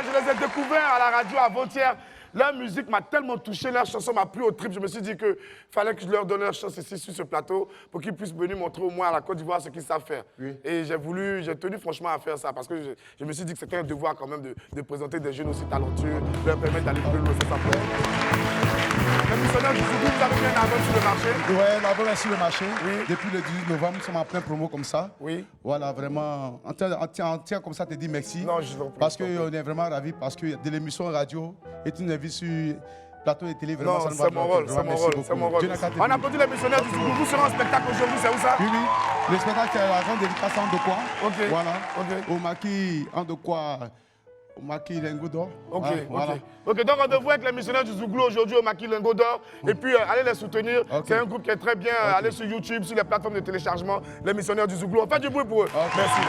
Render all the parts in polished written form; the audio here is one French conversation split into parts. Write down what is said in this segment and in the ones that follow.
je les ai découverts à la radio avant-hier. Leur musique m'a tellement touché, leur chanson m'a plu au trip. Je me suis dit qu'il fallait que je leur donne leur chance ici sur ce plateau pour qu'ils puissent venir montrer au moins à la Côte d'Ivoire ce qu'ils savent faire. Oui. Et j'ai tenu franchement à faire ça parce que je me suis dit que c'était un devoir quand même de présenter des jeunes aussi talentueux, leur permettre d'aller plus loin, c'est ça. Les missionnaires du Zougou, vous avez mis un album sur le marché? Oui, l'album est sur le marché. Oui. Depuis le 18 novembre, nous sommes en plein promo comme ça. Oui. Voilà, vraiment, on tient comme ça, te dit merci. Non, je vous en prie. Parce qu'on est vraiment ravis, parce que de l'émission radio et une invite sur plateau de télé, vraiment, ça nous va. C'est mon rôle, c'est mon rôle. On applaudit les missionnaires du Zougou. Vous serez en spectacle aujourd'hui, c'est où ça? Oui, oui. Le spectacle, c'est la grande dédicace en Dokwa. Ok. Voilà. Ok. Au maquis en Dokwa. Au maquis Lingot d'Or. Ok, voilà. Ok, donc rendez-vous avec les missionnaires du Zouglou aujourd'hui au maquis Lingot d'Or. Et puis allez les soutenir. C'est un groupe qui est très bien. Allez sur YouTube, sur les plateformes de téléchargement, les missionnaires du Zouglou. On fait du bruit pour eux. Merci.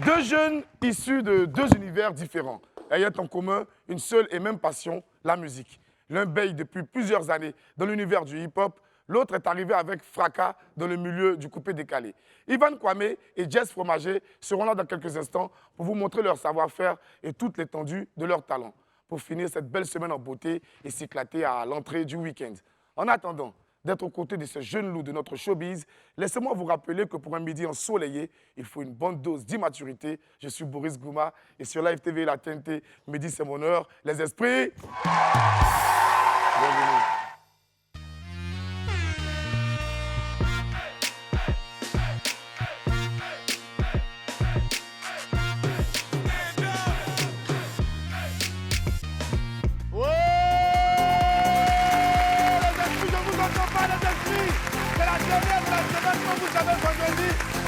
Deux jeunes issus de deux univers différents, ayant en commun une seule et même passion, la musique. L'un baigne depuis plusieurs années dans l'univers du hip-hop, l'autre est arrivé avec fracas dans le milieu du coupé-décalé. Ivan Kwame et Jess Fromager seront là dans quelques instants pour vous montrer leur savoir-faire et toute l'étendue de leur talent, pour finir cette belle semaine en beauté et s'éclater à l'entrée du week-end. En attendant d'être aux côtés de ce jeune loup de notre showbiz, laissez-moi vous rappeler que pour un midi ensoleillé, il faut une bonne dose d'immaturité. Je suis Boris Gouma et sur Live TV La TNT, midi c'est mon heure. Les esprits, bienvenue.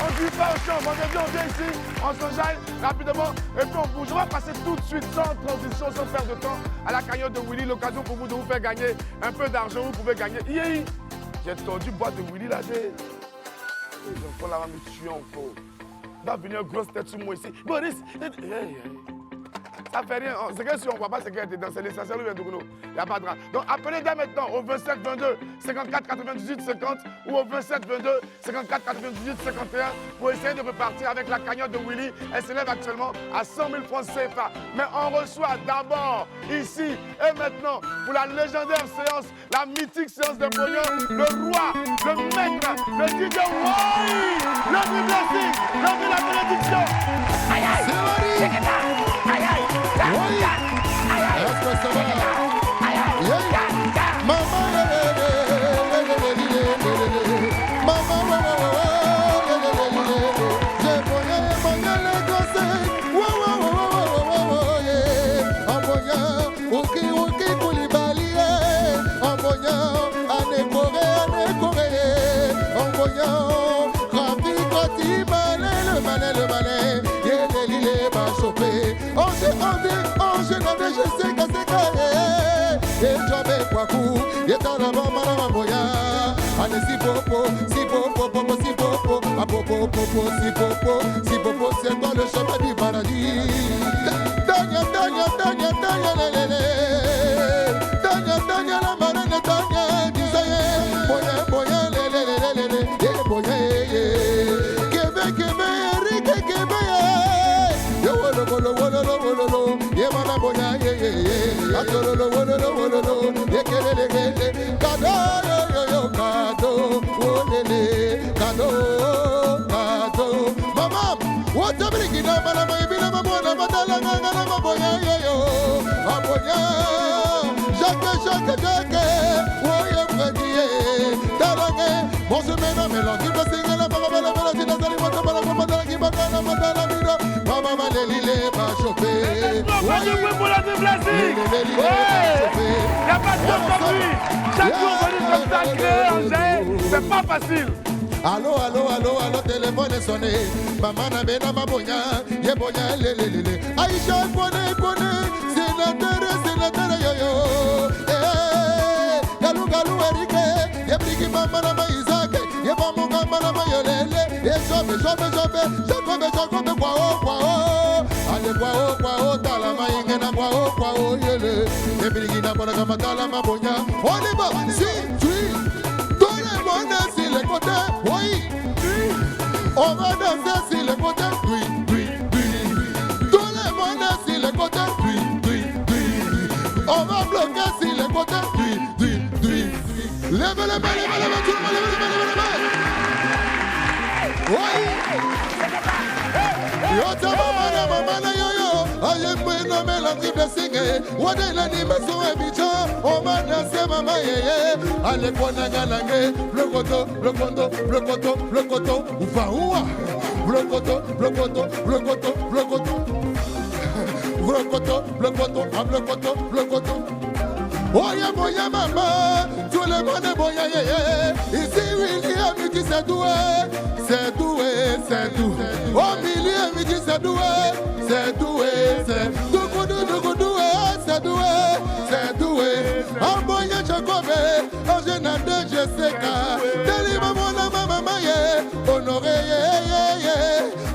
On ne pas au champ, vendredi on vient ici, on s'enjaille rapidement et puis on bouge. On va passer tout de suite sans transition, sans perdre de temps à la cagnotte de Willy, l'occasion pour vous de vous faire gagner un peu d'argent, vous pouvez gagner. J'ai tordu boîte de Willy là, j'ai encore la main me tuer encore. Il va venir grosse tête sur moi ici. Boris, ça fait rien. C'est que si on ne voit pas ce qu'elle est dans, c'est l'essentiel ou bien Dougouno. Il n'y a pas de drap. Donc appelez dès maintenant au 27 22 54 98 50 ou au 27 22 54 98 51 pour essayer de repartir avec la cagnotte de Willy. Elle s'élève actuellement à 100 000 francs CFA. Mais on reçoit d'abord ici et maintenant pour la légendaire séance, la mythique séance de pognon, le roi, le maître, le DJ Wai, le blessing, le la bénédiction. Aïe aïe, c'est Aïe aïe. Oui. Est-ce que ça va? Maman, j'ai voyé les conseils. En voyant Ouki Koulibaly, en voyant Anne Corée, en voyant Rafi Koti, le malin, il est pas chauffé. Je sais que c'est carré. Et j'avais quoi coup, et t'en as pas mal à boya. Allez, si popo, si popo, à popo, si popo, c'est dans le chemin du paradis. Tanya, la marine, Tanya, disait, boya, boya, Pour la déblessing. Il n'y a pas de temps comme lui. Chaque jour, on dit comme ça, créer un jet, c'est pas facile. Allô, téléphone est sonné. Maman n'a pas ma boya, y'a boya, lélé. Aïcha, connaît, sénateur, yo. Galou, Eric, y'a pris maman n'a pas Isaac, y'a pas mon gamin n'a pas yolele. Et j'obé, quoi. Allez, quoi, talama, ingena, quoi, yele. Et puis, n'a pas la gamme, talama, boya. On est bon, si, tu, tout le monde, si les côtés, oui. On va danser sur le côté, oui, oui, oui. Tout le monde est sur le côté, oui, oui, oui. On va bloquer sur le côté, oui, oui, oui. Lève les mains, lève les mains, tout le monde, lève les mains, lève les mains. Oui. Yo ta mama na yo yo. Aye mwena melandri blessing. Wade l'animation et bijan. On m'a dansé mama yeye. Allez kona ganange. Le koto, le koto, le koto, le koto. Ufa oua. Le koto, le koto, le koto, le koto. Le koto, le koto, le koto, le koto. Oya boya mama, tout le monde est boya yeye. Ici William il dit c'est doué, c'est doué, c'est doué. Au milieu il dit c'est doué, c'est doué, c'est doué, c'est doué, c'est doué. En boya Jacob, en jeune de Jessica. Délivre mon maman ye, honoré ye.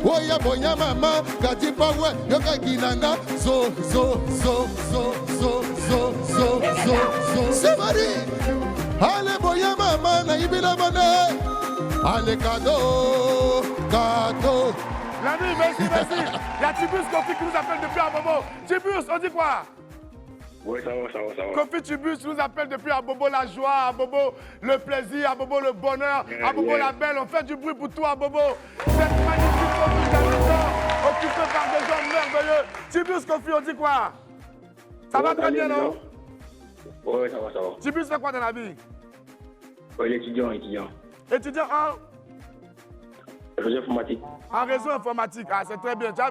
Oya boya mama, kati pawe, yoka kinanga, zo. C'est Marie. Allez, boya maman, naïbi la monnaie. Allez, cadeau. La nuit, merci. Il y a Tibus Kofi qui nous appelle depuis un moment. Tibus, on dit quoi? Oui, ça va. Kofi Tibus nous appelle depuis à Bobo la joie, à Bobo le plaisir, à Bobo le bonheur, à Bobo la belle. On fait du bruit pour toi, à Bobo. Cette magnifique Kofi d'habitants, occupée par des gens merveilleux. Tibus Kofi, on dit quoi? Ça va très bien, non? Oui, ça va. Tibus fait quoi dans la vie? Oui, étudiant. Étudiant en? Réseau informatique. En réseau informatique. Ah, c'est très bien. Tu as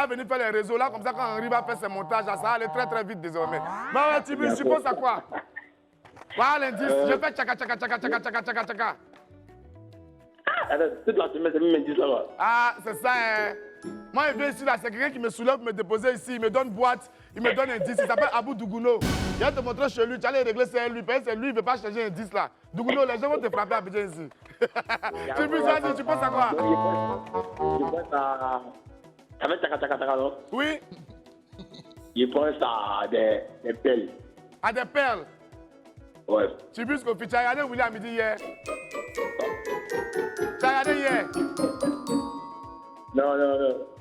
venu faire les réseaux là, comme ça, quand Henri va faire ses montages, ça va aller très très vite désormais. Mais ouais, Tibus, tu penses à quoi? Voilà l'indice. Je fais tchaka. Toute la semaine, c'est même indice là-bas. Ah, c'est ça, hein. Moi, il vient ici, là, c'est quelqu'un qui me soulève pour me déposer ici. Il me donne boîte, il me donne un 10. Il s'appelle Abou Dougouno. Il va te montrer chez lui, tu allais régler c'est lui. Parce que c'est lui, il ne veut pas changer un 10 là. Dougouno, les gens vont te frapper à Abidjan ici. Tu penses à quoi? Je pense à. Ça fait tchaka, non? Oui. Je pense à des perles. À des perles? Ouais. Tu penses qu'au tu as regardé William midi hier? Tu as regardé hier? Non.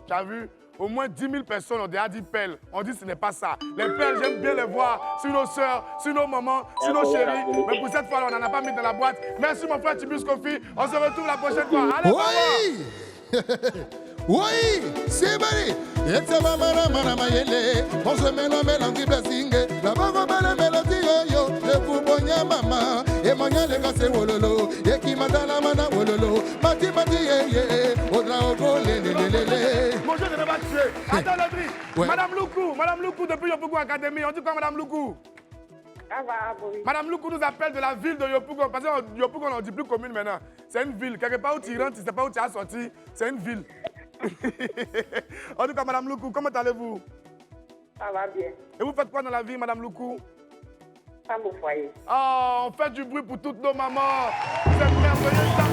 Tu as vu? Au moins 10 000 personnes ont déjà dit perles. On dit que ce n'est pas ça. Les perles, j'aime bien les voir sur nos soeurs, sur nos mamans, sur nos chéris. Mais pour cette fois-là, on n'en a pas mis dans la boîte. Merci mon frère Tibus Kofi. On se retrouve la prochaine fois. Allez, Oui. Oui, c'est Marie. Et c'est maman, mayele. On se mélange qui blessing. La bango mélodie yo. Le poubonya maman. Et monya le casse wololo. Et qui madana mana wololo. Mati ye. Odra ogo le. Bonjour, je ne vais pas tuer. Attends, Landry. Ouais. Madame Loukou, depuis Yopougon Academy. On dit quoi, Madame Loukou? Ça va, oui. Madame Loukou nous appelle de la ville de Yopougon. Parce que Yopougon, on ne dit plus commune maintenant. C'est une ville. Quelque part où tu rentres, tu ne sais pas où tu as sorti. C'est une ville. En tout cas, Madame Loukou, comment allez-vous? Ça va bien. Et vous faites quoi dans la vie, Madame Loukou? Femme au foyer. Oh, on fait du bruit pour toutes nos mamans. C'est merveilleux, ça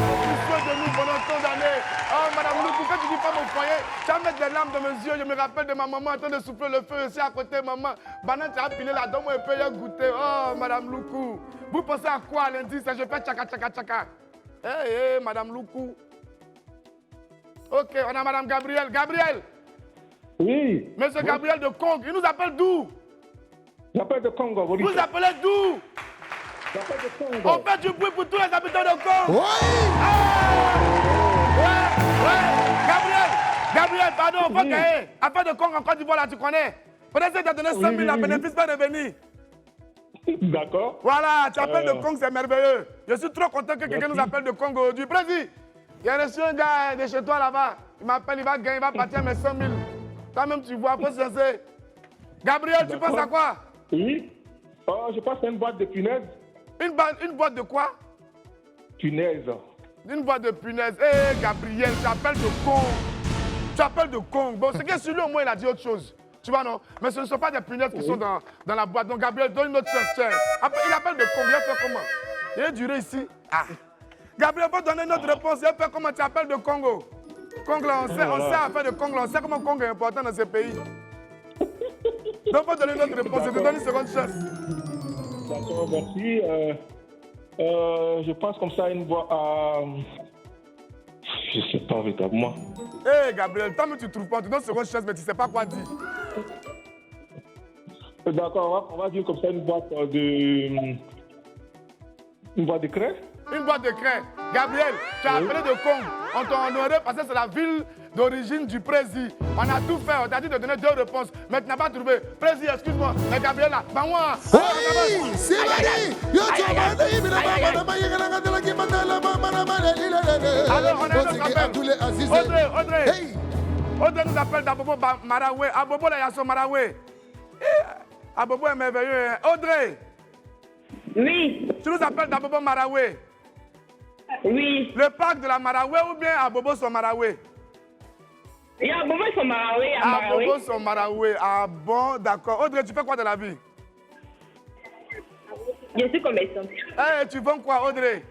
fait de nous pendant tant d'années. Oh, Madame Loukou, quand tu dis femme au foyer, tu vas mettre des larmes dans mes yeux. Je me rappelle de ma maman en train de souffler le feu aussi à côté, maman. Banane, tu as pilé la dame et puis goûter. Oh, Madame Loukou. Vous pensez à quoi lundi? Je fais tchaka. Hey, Madame Loukou. Ok, on a Madame Gabriel. Gabriel. Oui. Monsieur Gabriel de Congo, il nous appelle d'où? J'appelle de Congo. Vous appelez d'où? J'appelle de Congo. On fait du bruit pour tous les habitants de Congo. Oui. Ouais. Gabriel, pardon, on peut gagner. Affaire de Congo en Côte d'Ivoire, là, tu connais? Peut-être que tu as donné 100 000, la bénéfice pas de venir. D'accord. Voilà, tu appelles de Congo, c'est merveilleux. Je suis trop content que quelqu'un nous appelle de Congo aujourd'hui. Président, il y a reçu un gars de chez toi là-bas. Il m'appelle, il va gagner, il va partir mes 100 000. Toi-même, tu vois, après c'est. Gabriel, tu penses à quoi? Oui. Je pense à une boîte de punaises. Une boîte de quoi? Punaises. Une boîte de punaises. Hé, Gabriel, tu appelles de Congo. Tu appelles de Congo. Bon, c'est que celui au moins, il a dit autre chose. Tu vois, non? Mais ce ne sont pas des punaises qui sont dans la boîte. Donc, Gabriel, donne une autre chance. Il appelle de Congo. Il a fait comment? Il est duré ici. Ah. Gabriel, faut donner une autre réponse. Il a fait comment tu appelles de Congo? Congo, là, on sait affaire de Congo. On sait comment Congo est important dans ce pays. Donc, faut donner une autre réponse. Je te donne une seconde chance. D'accord, merci. Je pense comme ça à une boîte. Je sais pas véritablement. Hé, Gabriel, tant que tu trouves pas, tu donnes seconde chance, mais tu sais pas quoi dire. D'accord, on va dire comme ça une boîte de... Une boîte de craie. Une boîte de craie. Gabriel, tu as appelé de Congo. On t'a honoré parce que c'est la ville d'origine du président. On a tout fait, on t'a dit de donner 2 réponses, mais tu n'as pas trouvé. Président, excuse-moi, mais Gabriel là, bah moi. Oui, c'est vrai. Yo, tu vas dire, mais Alors, on a un autre appel. Audrey. Hey. Audrey nous appelle d'Abobo Maraoué. Abobo, là, il y a son Maraoué. Abobo est merveilleux. Hein. Audrey, Oui, tu nous appelles d'Abobo Maraoué. oui. Le parc de la Maraoué ou bien Abobo son Maraoué? Il y a Bobo son Maraoué, à Maraoué. Abobo son Maraoué. Ah bon, d'accord. Audrey, tu fais quoi dans la vie? Je suis commerçante. Eh, tu vends quoi, Audrey?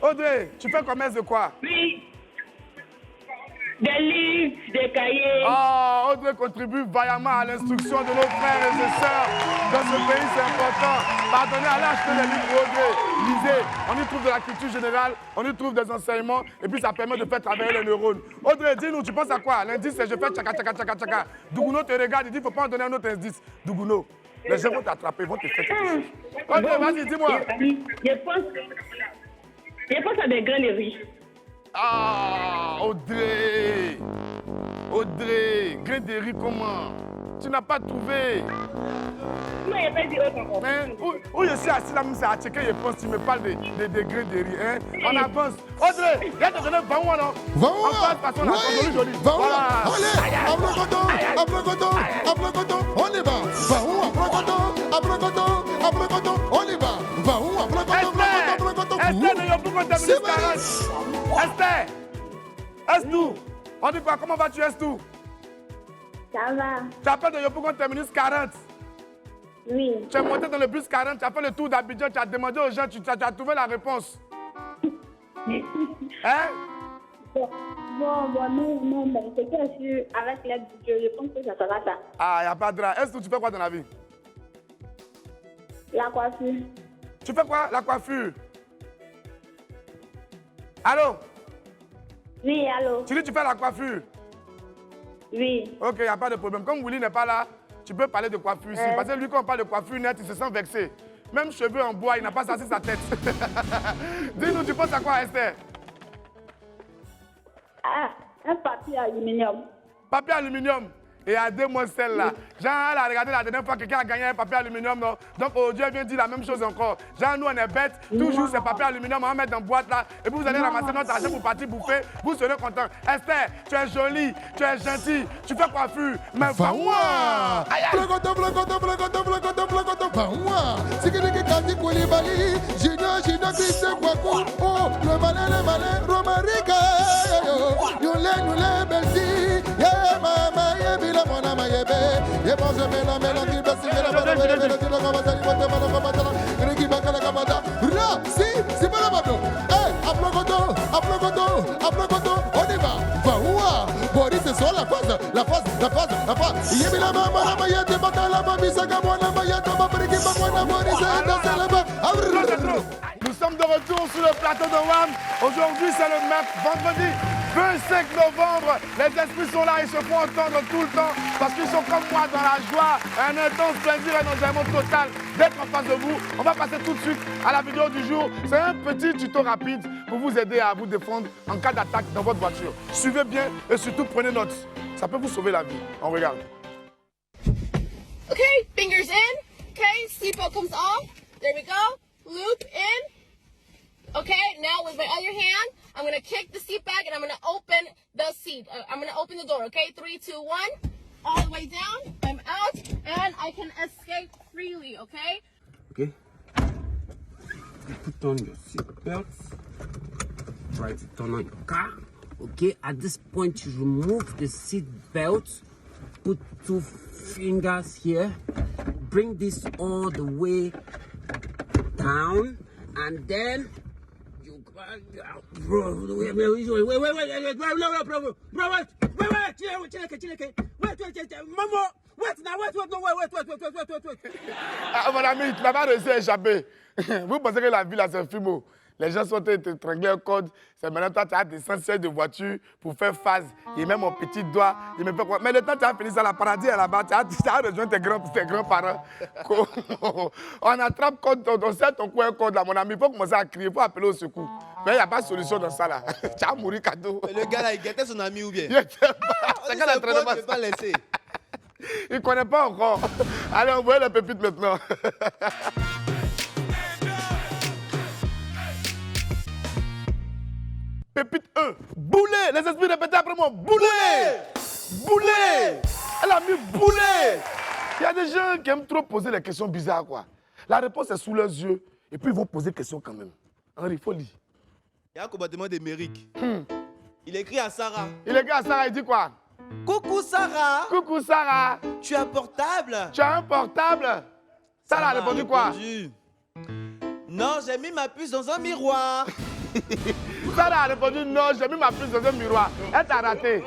Audrey, tu fais commerce de quoi? Oui. Des livres, des cahiers. Oh, Audrey contribue vaillamment à l'instruction de nos frères et nos sœurs dans ce pays, c'est important. Pardonnez, allez acheter des livres, Audrey. Lisez, on y trouve de la culture générale, on y trouve des enseignements, et puis ça permet de faire travailler les neurones. Audrey, dis-nous, tu penses à quoi? L'indice, c'est je fais tchaka, tchaka, tchaka, tchaka. Dougouno te regarde, il dit, il ne faut pas en donner un autre indice. Dougouno, les gens vont t'attraper, ils vont te faire quelque chose. Audrey, vas-y, dis-moi. Je pense à des graineries. Ah, Audrey. Audrey, grain de riz comment? Tu n'as pas trouvé. Moi, je vais dire autre encore. Hein? Où je suis assis là, c'est à checker, je pense, tu me parles de grains de riz. Hein? On avance. Audrey, viens te donner 20 mois, non? Vaoua. En face, parce qu'on a Oui. joli. Vaoua. Voilà. Allez, ablocoton, on y va. Vaoua, ablocoton, on y va. Vaoua, ablocoton. Esther, ne y'a plus qu'on termine C'est 40. Esther, Estou, on dit quoi? Comment vas-tu, Estou? Ça va. Tu appelles de Yopougon terminus 40. Oui. Tu es monté dans le bus 40, tu as fait le tour d'Abidjan, tu as demandé aux gens, tu as trouvé la réponse. Hein? Bon, non, mais c'est que je suis avec l'aide de Dieu, je pense que ça sera ça. Ah, il n'y a pas de drap. Est-ce que tu fais quoi dans la vie? La coiffure. Tu fais quoi? La coiffure. Allô? Oui, allô? Tu dis que tu fais la coiffure? Oui. Ok, il n'y a pas de problème. Comme Willy n'est pas là, tu peux parler de coiffure ici. Parce que lui, quand on parle de coiffure net, il se sent vexé. Même cheveux en bois, il n'a pas sorti sa tête. Dis-nous, tu penses à quoi, Esther? Ah, un papier aluminium. Papier aluminium. Et à 2 mois celle-là. Jean, elle a regardé la dernière fois que quelqu'un a gagné un papier aluminium, non? Donc aujourd'hui, elle vient dire la même chose encore. Jean, nous, on est bêtes. Toujours ces papiers aluminium, on va mettre dans une boîte là. Et puis vous allez ramasser notre argent pour partir bouffer. Vous serez content. Esther, tu es jolie, tu es gentille, tu fais coiffure. Mais Vaoua. Blocoton. Vaoua. Sikidiki Kati Koulibaly. Junior, Christian Kwaku. Oh, le malin, Romarica. Yule, Belsi. Yeah, mama, yeah, bila mona mayebe. Yeah, bonjour, mela, qui passe, c'est pas la bateau. Hey, aplocoton, on y va. Vaoua. Boris, c'est sur la phase. Yébila mama, mayete, batala, mamisa, gamona, mayete, mabriki, mamona, Boris, dans la bas. Nous sommes de retour sur le plateau de WAM. Aujourd'hui, c'est le vendredi 25 novembre. Les esprits sont là, ils se font entendre tout le temps parce qu'ils sont comme moi dans la joie, un intense plaisir et un enjoyment total d'être en face de vous. On va passer tout de suite à la vidéo du jour. C'est un petit tuto rapide pour vous aider à vous défendre en cas d'attaque dans votre voiture. Suivez bien et surtout prenez note. Ça peut vous sauver la vie. On regarde. Okay, fingers in. Okay, seatbelt comes off. There we go. Loop in. Okay, now with my other hand, I'm going to kick the seat back and I'm going to open the seat. I'm going to open the door, okay? 3, 2, 1. All the way down. I'm out and I can escape freely, okay? Okay. Put on your seatbelts. Try to turn on your car. Okay, at this point you remove the seat belt. Put 2 fingers here. Bring this all the way down and then bro, wait, maman, Ah, mon ami, tu n'as pas réussi à échapper. Vous pensez que la vie là, c'est un film. Les gens sont étranglés un code. C'est maintenant, toi, tu as des sièges de voiture pour faire phase. Il met mon petit doigt. Il me fait quoi? Mais le temps, tu as fini ça, la paradis est là-bas. Tu as rejoint tes grands-parents. On attrape code, on sait ton coin code là, mon ami. Il faut commencer à crier, il faut appeler au secours. Mais il n'y a pas de solution dans ça là. Tu as mouru cadeau. Mais le gars là, il guettait son ami ou bien? Il était pas. C'est quand l'entraînement. Je ne pas laisser. Il ne connaît pas encore. Allez, on voit les pépites maintenant. Pépite 1, boulet. Les esprits répétez après moi, boulet. Boulet. Elle a mis boulet. Il y a des gens qui aiment trop poser les questions bizarres, quoi. La réponse est sous leurs yeux, et puis ils vont poser des questions quand même. Henri, il faut lire. Il y a un combattement d'Amérique. Il écrit à Sarah. Il écrit à Sarah, il dit quoi? Coucou Sarah. Coucou Sarah. Tu as un portable? Tu as un portable? Sarah a répondu quoi? Non, j'ai mis ma puce dans un miroir. Sarah a répondu non, j'ai mis ma puce dans un miroir. Elle t'a raté.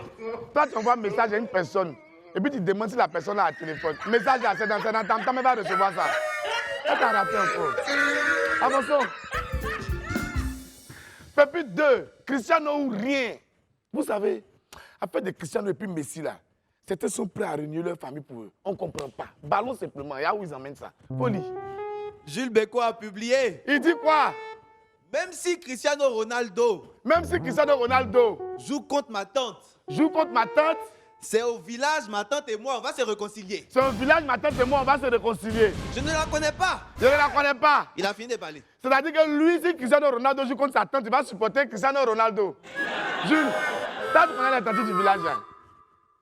Toi, tu envoies un message à une personne. Et puis tu demandes si la personne a un téléphone. Message là, c'est dans temps, mais va recevoir ça. Elle t'a raté encore. Avançons. Pépite 2, Cristiano ou rien. Vous savez, après de Cristiano et puis Messi là, certains sont prêts à réunir leur famille pour eux. On ne comprend pas. Ballon simplement, il y a où ils emmènent ça. Poli. Jules Béco a publié. Il dit quoi? Même si Cristiano Ronaldo joue contre ma tante, c'est au village, ma tante et moi, on va se réconcilier. C'est au village, ma tante et moi, on va se réconcilier. Je ne la connais pas. Je ne la connais pas. Il a fini de parler. C'est-à-dire que lui, si Cristiano Ronaldo joue contre sa tante, il va supporter Cristiano Ronaldo. Jules, toi, tu connais les tantes du village, hein?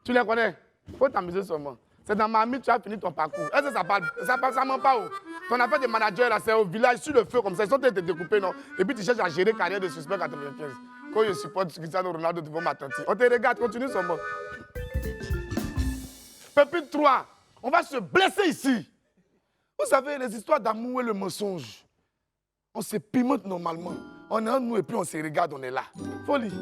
Tu les connais? Faut t'amuser seulement. C'est dans Miami, tu as fini ton parcours. Est-ce que ça parle? Ça ment pas où? Ton affaire de manager, là, c'est au village, sur le feu, comme ça. Ils sont te découpés, non? Et puis tu cherches à gérer carrière de suspect 95. Quand je supporte Cristiano Ronaldo devant ma tante. On te regarde, continue seulement. Pépite 3, on va se blesser ici. Vous savez, les histoires d'amour et le mensonge, on se pimente normalement. On est en nous et puis on se regarde, on est là. Folie.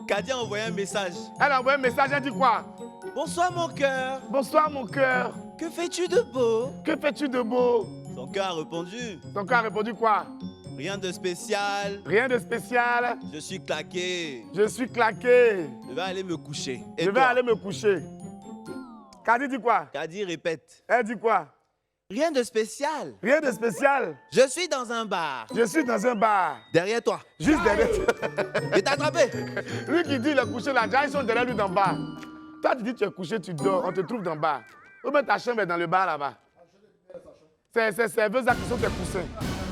Kadi a envoyé un message. Elle a envoyé un message, elle dit quoi? Bonsoir mon cœur. Bonsoir mon cœur. Que fais-tu de beau? Que fais-tu de beau? Son cœur a répondu. Son cœur a répondu quoi? Rien de spécial. Rien de spécial. Je suis claqué. Je suis claqué. Je vais aller me coucher. Je vais aller me coucher. Kadi dit quoi? Kadi répète. Elle dit quoi? Rien de spécial. Rien de spécial. Je suis dans un bar. Je suis dans un bar. Derrière toi. Juste derrière. Je t'ai attrapé. Lui qui dit il est couché là, déjà ils sont derrière lui dans le bar. Toi tu dis tu es couché, tu dors, on te trouve dans le bar. Ou même ta chambre est dans le bar là-bas. C'est serveuse qui sont tes coussins.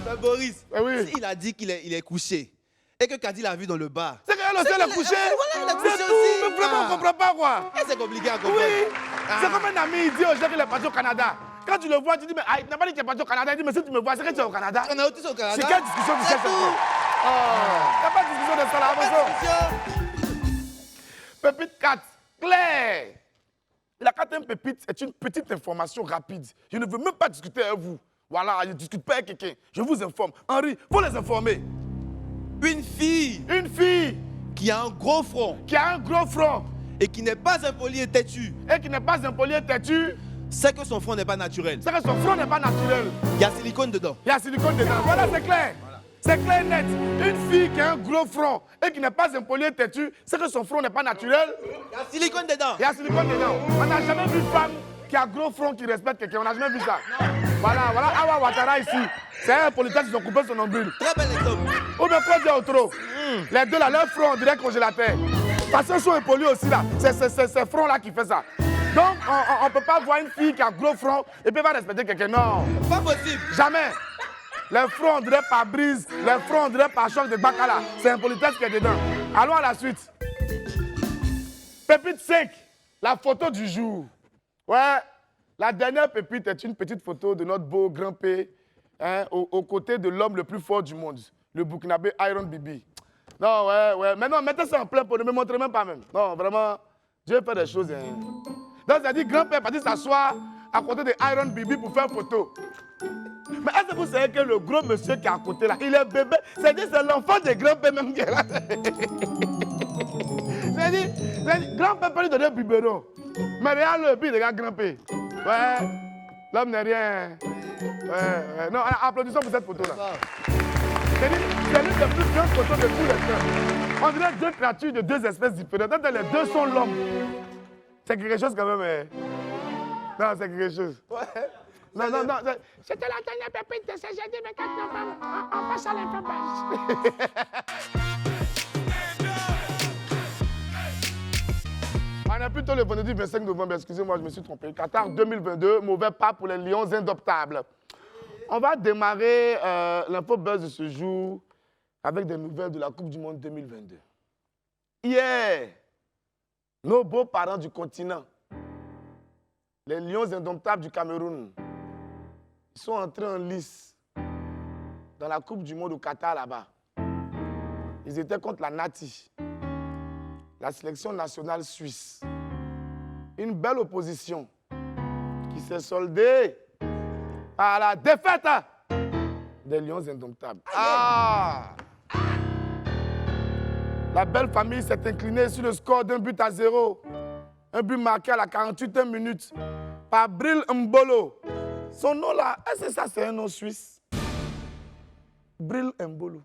Mais Boris, oui. il a dit qu'il est couché et que Kadi l'a vu dans le bar. C'est qu'elle aussi elle est couchée. Voilà, elle est couchée C'est aussi. tout, mais vraiment on ne comprend pas quoi. C'est compliqué à comprendre. Oui. C'est comme un ami, il dit aux gens qu'il est parti au Canada. Quand tu le vois, tu dis, mais il n'a pas dit que tu es parti au Canada. Il dit, mais si tu me vois, c'est que tu es au Canada. On a tous au Canada. C'est quelle discussion tu cherches encore? Il n'y a pas de discussion de ça là. Pépite 4, Claire. La quatrième pépite est une petite information rapide. Je ne veux même pas discuter avec vous. Voilà, je ne discute pas avec quelqu'un. Je vous informe. Henri, il faut les informer. Une fille qui a un gros front et qui n'est pas impoli et têtu. C'est que son front n'est pas naturel. Il y a silicone dedans. Voilà, c'est clair. C'est clair net. Une fille qui a un gros front et qui n'est pas impoli et têtu, c'est que son front n'est pas naturel. Il y a silicone dedans. On n'a jamais vu une femme qui a un gros front qui respecte quelqu'un. On n'a jamais vu ça. Voilà, Awa Ouattara ici. C'est un politique qui ont coupé son nombril. Très bel exemple. Ou bien quoi dire autre? Les deux là, leur front, on dirait congélateur. Parce qu'ils sont impolis aussi là. C'est ce front là qui fait ça. Donc, on ne peut pas voir une fille qui a un gros front et puis va respecter quelqu'un. Non. Pas possible. Jamais. Les fronts, on dirait par brise. Les fronts, on dirait par choc de Bacala. C'est un politesse qui est dedans. Allons à la suite. Pépite 5. La photo du jour. Ouais. La dernière pépite est une petite photo de notre beau grand P, hein, aux côtés de l'homme le plus fort du monde, le Burkinabé Iron Bibi. Non, ouais. Mais non, mettez ça en plein pot, ne me montrez même pas même. Non, vraiment, Dieu fait des choses. Hein. Donc, ça dit grand-père parti s'asseoir à côté de Iron Bibi pour faire photo. Mais est-ce que vous savez que le gros monsieur qui est à côté là, il est bébé, c'est-à-dire c'est l'enfant de grand-père même qui est là. C'est-à-dire, grand-père peut lui donner un biberon. Mais regarde le but, regarde grand-père. Ouais, l'homme n'est rien. Ouais. Non, applaudissons pour cette photo là. C'est l'une des plus grandes photos de tous les temps. On dirait deux créatures de deux espèces différentes. Les deux sont l'homme. C'est quelque chose quand même. Non, c'est quelque chose. Ouais. Non. C'était la dernière pépite de CGD, mais quand on passe à l'infobase. On est plutôt le vendredi 25 novembre, excusez-moi, je me suis trompé. Qatar 2022, mauvais pas pour les Lions indoptables. On va démarrer l'infobuzz de ce jour avec des nouvelles de la Coupe du Monde 2022. Hier, nos beaux-parents du continent, les Lions indomptables du Cameroun, ils sont entrés en lice dans la Coupe du Monde au Qatar là-bas. Ils étaient contre la Nati, la sélection nationale suisse. Une belle opposition qui s'est soldée par la défaite des Lions indomptables. La belle famille s'est inclinée sur le score d'1-0. Un but marqué à la 48e minute par Bril Mbolo. Son nom là, est-ce que ça c'est un nom suisse? Bril Mbolo.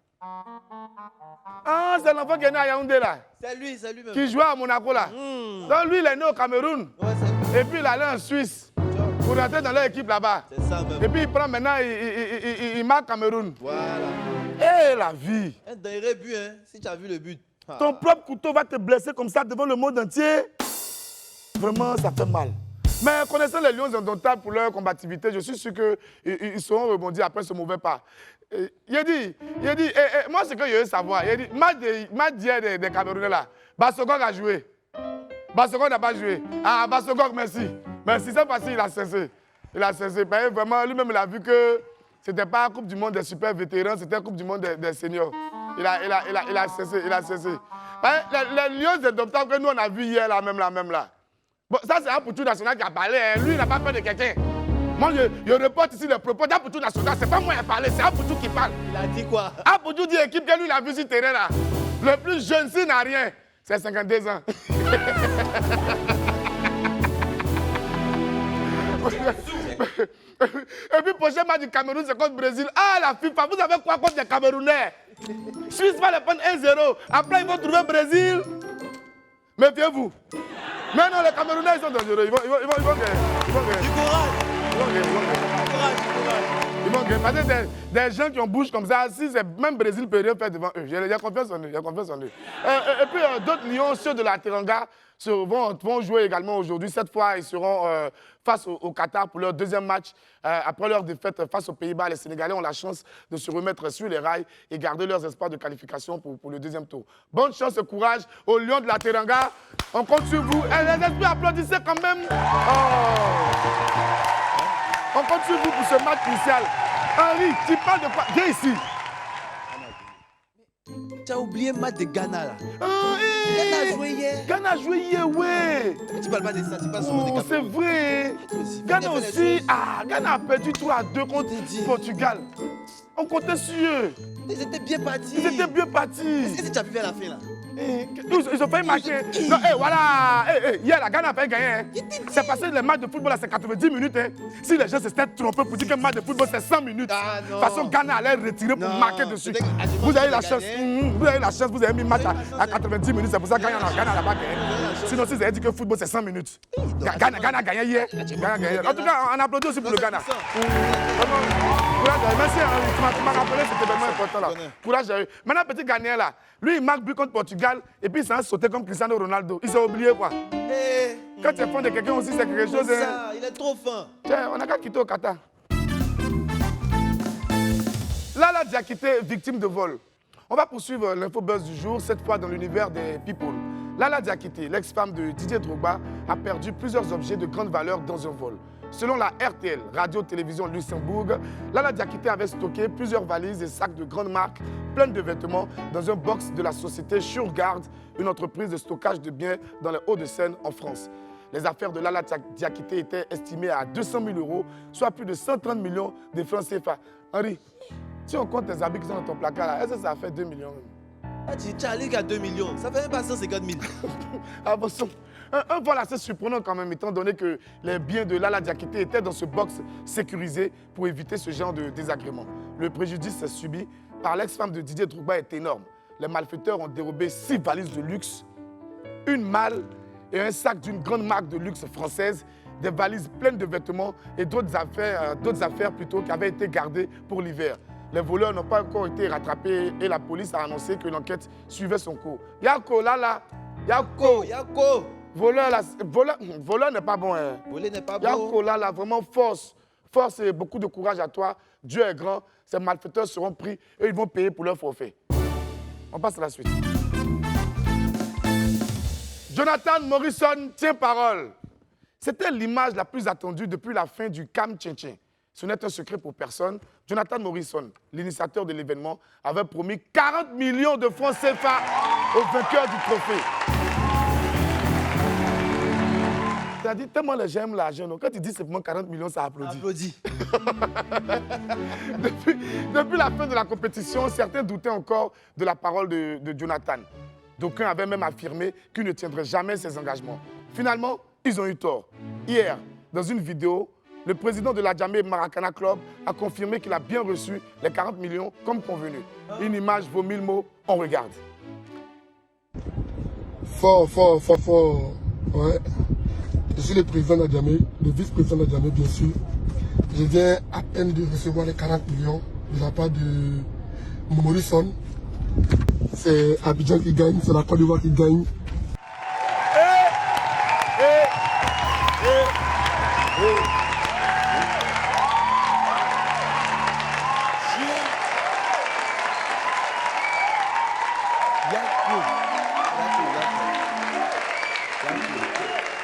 Ah, c'est l'enfant qui est né à Yaoundé là. C'est lui même. Qui jouait à Monaco là. Donc lui, il est né au Cameroun. Ouais, c'est lui. Et puis il allait en Suisse pour rentrer dans leur équipe là-bas. C'est ça même. Et puis il prend maintenant, il marque Cameroun. Voilà. Eh la vie. Un dernier but, hein, si tu as vu le but. Ton propre couteau va te blesser comme ça devant le monde entier. Vraiment, ça fait mal. Mais connaissant les Lions indomptables pour leur combativité, je suis sûr qu'ils seront rebondis après ce mauvais pas. Il a dit, moi ce que je veux savoir, il a dit, match d'hier des Camerounais là, Bassogog a joué. Bassogog n'a pas joué. Ah, Bassogog, merci. Merci, cette fois-ci, il a cessé. Il a cessé. Vraiment, lui-même, il a vu que ce n'était pas la Coupe du Monde des super vétérans, c'était la Coupe du Monde des seniors. Il a cessé, il a cessé. Les Lions indomptables que nous, on a vu hier, là, même là. Bon, ça, c'est un Poutou national qui a parlé. Hein. Lui, il n'a pas peur de quelqu'un. Moi, je reporte ici les propos d'un Poutou national. C'est pas moi qui ai parlé, c'est un Poutou qui parle. Il a dit quoi? Un Poutou dit équipe que lui, il a vu sur le terrain, là. Le plus jeune, s'il n'a rien, c'est 52 ans. Et puis, prochain match du Cameroun, c'est contre le Brésil. Ah, la FIFA, vous avez quoi contre les Camerounais? Suisse va les prendre 1-0. Après, ils vont trouver le Brésil. Méfiez-vous. Mais non, les Camerounais, ils sont dangereux. Ils vont gagner. Du courage. Ils vont gagner. Parce que des gens qui ont bouche comme ça, si c'est même Brésil peut rien faire devant eux. Il y a confiance en eux. Et puis d'autres Lions, ceux de la Teranga, vont jouer également aujourd'hui. Cette fois, ils seront face au Qatar pour leur deuxième match. Après leur défaite face aux Pays-Bas, les Sénégalais ont la chance de se remettre sur les rails et garder leurs espoirs de qualification pour le deuxième tour. Bonne chance et courage aux Lions de la Teranga. On compte sur vous. Et les esprits, applaudissez quand même. On compte sur vous pour ce match initial. Henri, tu parles de quoi? Viens ici. Tu as oublié le match de Ghana là. Ghana a joué hier. Ghana a joué hier, ouais. Mais tu parles pas de ça, tu parles seulement de C'est vrai. Ghana aussi. Ghana a perdu 3-2 contre Portugal. On comptait sur eux. Ils étaient bien partis. Est-ce que tu as vu vers la fin là? Ils ont failli marquer. Non, voilà. Hier, la Ghana a failli gagner. Hein. C'est parce que le match de football, c'est 90 minutes. Hein. Si les gens se s'étaient trompés pour dire que le match de football, c'est 100 minutes. De toute façon, Ghana allait retirer pour marquer dessus. Vous avez la chance. Vous avez mis le match à 90 minutes. C'est pour ça que Ghana n'a pas gagné. Sinon, si vous avez dit que le football, c'est 100 minutes. Ghana a gagné hier. En tout cas, on applaudit aussi pour le Ghana. Merci, tu m'as rappelé, c'était vraiment important là. Courage. Maintenant, petit Ghanéen là, lui, il marque but contre Portugal et puis il s'est sauté comme Cristiano Ronaldo. Il s'est oublié quoi. Quand tu es fan de quelqu'un aussi, c'est quelque chose. Ça, il est trop fin. Tiens, on n'a qu'à quitter au Qatar. Lala Diakité, victime de vol. On va poursuivre l'infobuzz du jour, cette fois dans l'univers des people. Lala Diakité, l'ex-femme de Didier Drogba, a perdu plusieurs objets de grande valeur dans un vol. Selon la RTL, Radio-Télévision Luxembourg, Lala Diakité avait stocké plusieurs valises et sacs de grandes marques pleins de vêtements dans un box de la société Shurgard, une entreprise de stockage de biens dans les Hauts-de-Seine en France. Les affaires de Lala Diakité étaient estimées à 200 000 €, soit plus de 130 millions de francs CFA. Henri, si on compte tes habits qui sont dans ton placard, là, est-ce que ça fait 2 millions? Tu as allé qu'à 2 millions, ça fait même pas 150 000. Attention. Un vol assez surprenant quand même, étant donné que les biens de Lala Diakité étaient dans ce box sécurisé pour éviter ce genre de désagrément. Le préjudice subi par l'ex-femme de Didier Drogba est énorme. Les malfaiteurs ont dérobé 6 valises de luxe, une malle et un sac d'une grande marque de luxe française, des valises pleines de vêtements et d'autres affaires plutôt qui avaient été gardées pour l'hiver. Les voleurs n'ont pas encore été rattrapés et la police a annoncé que l'enquête suivait son cours. Yako, là, Yako. Yako. Voleur, là, voleur n'est pas bon. Hein. Voler n'est pas bon. Yako, là, vraiment force. Force et beaucoup de courage à toi. Dieu est grand. Ces malfaiteurs seront pris et ils vont payer pour leur forfait. On passe à la suite. Jonathan Morrison tient parole. C'était l'image la plus attendue depuis la fin du Cam Tchin-Tchin. Ce n'est un secret pour personne. Jonathan Morrison, l'initiateur de l'événement, avait promis 40 millions de francs CFA au vainqueur du trophée. C'est-à-dire, tellement les gens aiment l'argent. Quand tu dis simplement 40 millions, ça applaudit. Depuis la fin de la compétition, certains doutaient encore de la parole de Jonathan. D'aucuns avaient même affirmé qu'il ne tiendrait jamais ses engagements. Finalement, ils ont eu tort. Hier, dans une vidéo, le président de la Djamé Maracana Club a confirmé qu'il a bien reçu les 40 millions comme convenu. Une image vaut 1000 mots, on regarde. Fort. Ouais. Je suis le président de la Djamé, le vice-président de la Djamé, bien sûr. Je viens à peine de recevoir les 40 millions de la part de Morrison. C'est Abidjan qui gagne, c'est la Côte d'Ivoire qui gagne.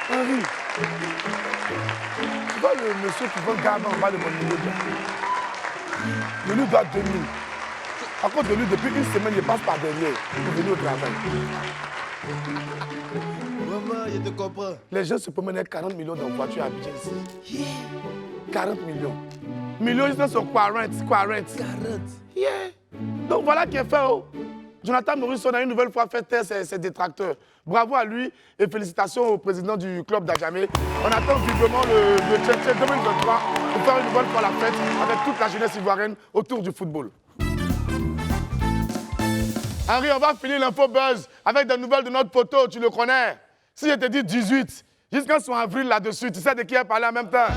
Henri, tu vois le monsieur qui vend gamin en bas de mon niveau là. Je lui dois 2000. À cause de lui, depuis une semaine, il passe par derrière pour venir au travail. Maman, je te comprends. Les gens se promènent avec 40 millions dans voiture à Abidjan ici. 40 millions. Millions, ils sont 40. Yeah. Donc voilà qui est fait. Oh. Jonathan Morrison a une nouvelle fois fait taire ses détracteurs. Bravo à lui et félicitations au président du club d'Adjamé. On attend vivement le Tchin-Tchin 2023 pour faire une nouvelle fois la fête avec toute la jeunesse ivoirienne autour du football. Henri, on va finir l'info buzz avec des nouvelles de notre poteau, tu le connais. Si je te dis 18, jusqu'à son avril là-dessus, tu sais de qui a parlé en même temps.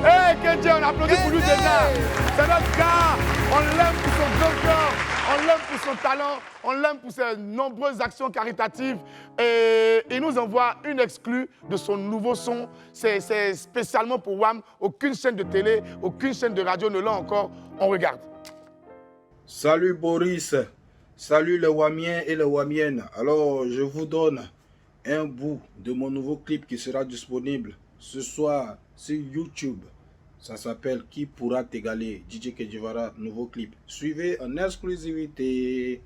Hey, Kedje, on applaudit pour lui déjà. C'est notre gars. On l'aime pour son grand cœur, on l'aime pour son talent, on l'aime pour ses nombreuses actions caritatives. Et il nous envoie une exclue de son nouveau son. C'est spécialement pour WAM. Aucune chaîne de télé, aucune chaîne de radio ne l'a encore. On regarde. Salut Boris. Salut les Wamiens et les Wamiennes. Alors, je vous donne un bout de mon nouveau clip qui sera disponible ce soir sur YouTube. Ça s'appelle Qui pourra t'égaler? DJ Kedjivara, nouveau clip. Suivez en exclusivité.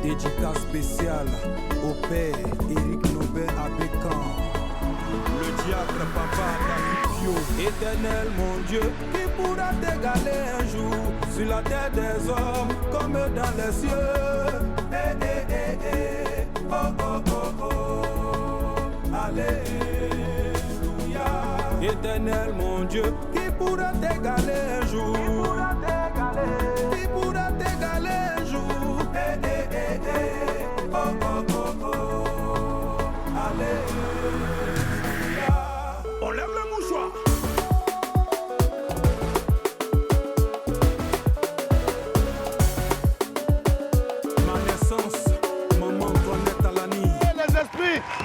Dédicace spéciale au père Eric Nobel à Bécan. Le diable papa Danipio. Éternel mon Dieu, qui pourra t'égaler un jour sur la terre des hommes comme dans les cieux. Oh, oh, oh, oh. Alléluia. Éternel mon Dieu, qui pourra t'égaler un jour. Qui pourra t'égaler un jour. Oh, oh, oh, oh. Alléluia. On lève le mouchoir.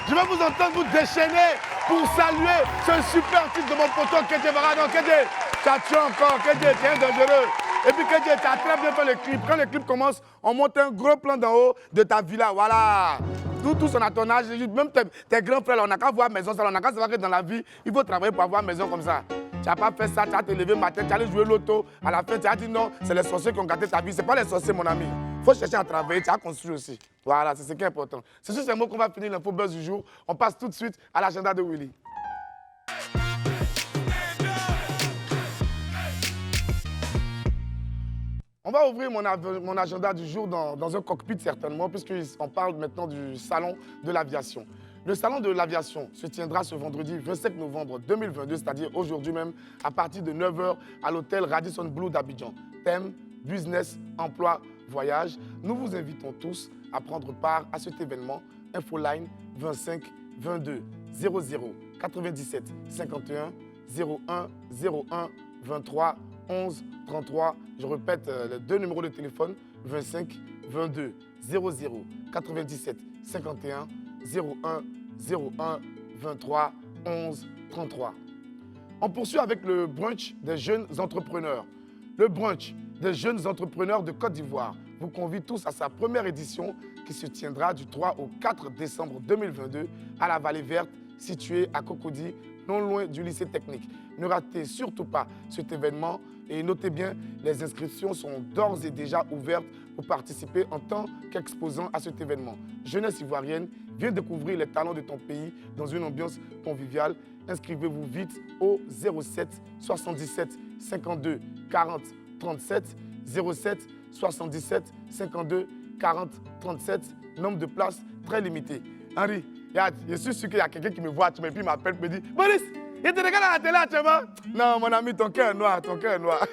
Je vais vous entendre vous déchaîner pour saluer ce super titre de mon poteau Kedje Varano. Kedje, tu as tué encore. Kedje, tu es dangereux. Et puis Kedje, tu as très bien fait le clip. Quand le clip commence, on monte un gros plan d'en haut de ta villa. Voilà. Tout son atonnage, même tes grands frères, on n'a qu'à voir maison. On n'a qu'à savoir que dans la vie, il faut travailler pour avoir maison comme ça. Tu n'as pas fait ça, tu as te levé matin, tu allais jouer l'auto. À la fin, tu as dit non, c'est les sorciers qui ont gâté ta vie. Ce n'est pas les sorciers, mon ami. Il faut chercher à travailler, tu as construit aussi. Voilà, c'est ce qui est important. C'est sur ces mots qu'on va finir l'info buzz du jour. On passe tout de suite à l'agenda de Willy. On va ouvrir mon agenda du jour dans un cockpit certainement, puisqu'on parle maintenant du salon de l'aviation. Le salon de l'aviation se tiendra ce vendredi 25 novembre 2022, c'est-à-dire aujourd'hui même, à partir de 9h à l'hôtel Radisson Blu d'Abidjan. Thème, business, emploi, voyage. Nous vous invitons tous à prendre part à cet événement. Infoline 25 22 00 97 51 01 01 23 11 33. Je répète les deux numéros de téléphone 25 22 00 97 51 01 01 23 11 33. On poursuit avec le brunch des jeunes entrepreneurs. Le brunch des jeunes entrepreneurs de Côte d'Ivoire vous convie tous à sa première édition qui se tiendra du 3 au 4 décembre 2022 à la Vallée Verte, située à Cocody, non loin du lycée technique. Ne ratez surtout pas cet événement et notez bien, les inscriptions sont d'ores et déjà ouvertes pour participer en tant qu'exposant à cet événement. Jeunesse ivoirienne, viens découvrir les talents de ton pays dans une ambiance conviviale. Inscrivez-vous vite au 07 77 52 40 37 07 77 52 40 37. Nombre de places très limité. Henri, je suis sûr qu'il y a quelqu'un qui me voit, et puis il m'appelle, me dit « Boris, il te regarde à la télé actuellement ?» Non, mon ami, ton cœur est noir, ton cœur est noir.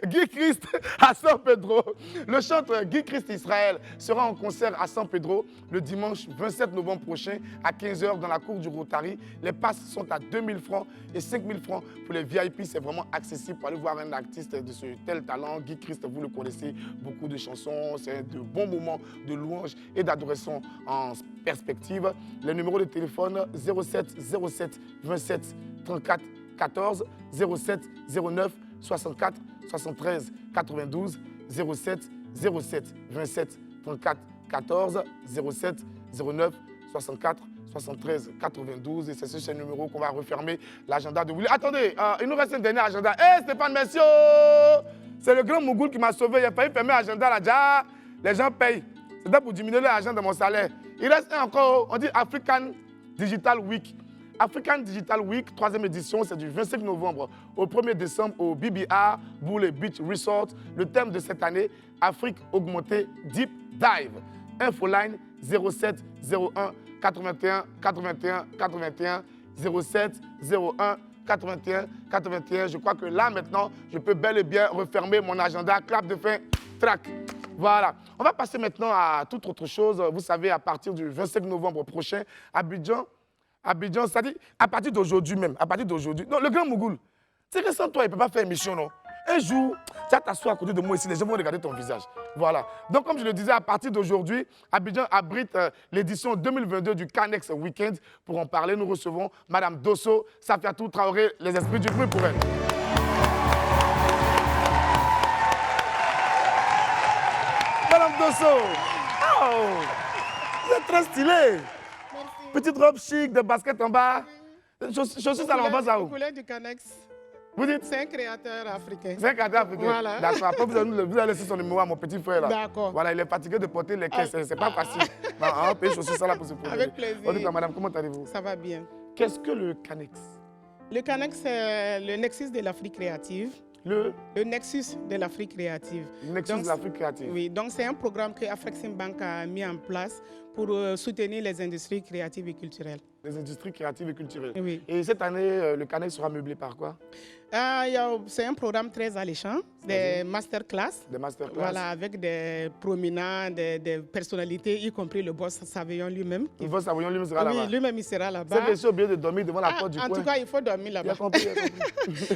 Guy Christ à San Pedro. Le chanteur Guy Christ Israël sera en concert à San Pedro le dimanche 27 novembre prochain à 15h dans la cour du Rotary. Les passes sont à 2000 francs et 5000 francs pour les VIP. C'est vraiment accessible pour aller voir un artiste de ce tel talent. Guy Christ, vous le connaissez, beaucoup de chansons. C'est de bons moments de louange et d'adoration en perspective. Les numéros de téléphone 07 07 27 34 14 07 09 64 73 92 07 07 27 34 14 07 09 64 73 92 et c'est sur ce numéro qu'on va refermer l'agenda de Willy. Attendez, il nous reste un dernier agenda. Hé Stéphane Messiot, c'est le grand Mougoul qui m'a sauvé. Il a failli fermer l'agenda là déjà. Les gens payent. C'est pour diminuer l'argent de mon salaire. Il reste un encore, on dit African Digital Week. African Digital Week, 3e édition, c'est du 25 novembre au 1er décembre au BBR, Boule Beach Resort. Le thème de cette année, Afrique augmentée Deep Dive. Infoline 07 01 81 81 81 07 01 81 81. Je crois que là, maintenant, je peux bel et bien refermer mon agenda. Clap de fin, track. Voilà. On va passer maintenant à toute autre chose. Vous savez, à partir du 25 novembre prochain, Abidjan, c'est-à-dire à partir d'aujourd'hui même, à partir d'aujourd'hui. Non, le grand Mougoul, c'est que sans toi, il ne peut pas faire émission, non? Un jour, tu vas t'asseoir à côté de moi ici, les gens vont regarder ton visage. Voilà. Donc, comme je le disais, à partir d'aujourd'hui, Abidjan abrite l'édition 2022 du Canex Weekend. Pour en parler, nous recevons Madame Dosso Safiatou Traoré, les esprits du bruit pour elle. Madame Dosso, oh, vous êtes très stylée. Petite robe chic, de basket en bas. Chaussures à l'envers, ça où? Couleur du Canex. Vous dites? C'est un créateur africain. C'est un créateur africain? Voilà. D'accord. Après, vous allez laisser son numéro à mon petit frère là. D'accord. Voilà, il est fatigué de porter les caisses. C'est pas facile. On paye chaussures ça là pour se protéger. Avec plaisir. On dit, madame, comment allez-vous? Ça va bien. Qu'est-ce que le Canex? Le Canex, c'est le Nexus de l'Afrique créative. Le Nexus de l'Afrique créative. Le Nexus de l'Afrique créative. Oui, donc c'est un programme que Afreximbank a mis en place pour soutenir les industries créatives et culturelles. Les industries créatives et culturelles. Oui. Et cette année, le Canex sera meublé par quoi? C'est un programme très alléchant, des masterclass. Des masterclass. Voilà, avec des prominents, des personnalités, y compris le boss Savillon lui-même. Le boss Savillon lui-même sera là-bas? Oui, lui-même il sera là-bas. C'est bien sûr obligé de dormir devant la porte du coin. En tout cas, il faut dormir là-bas.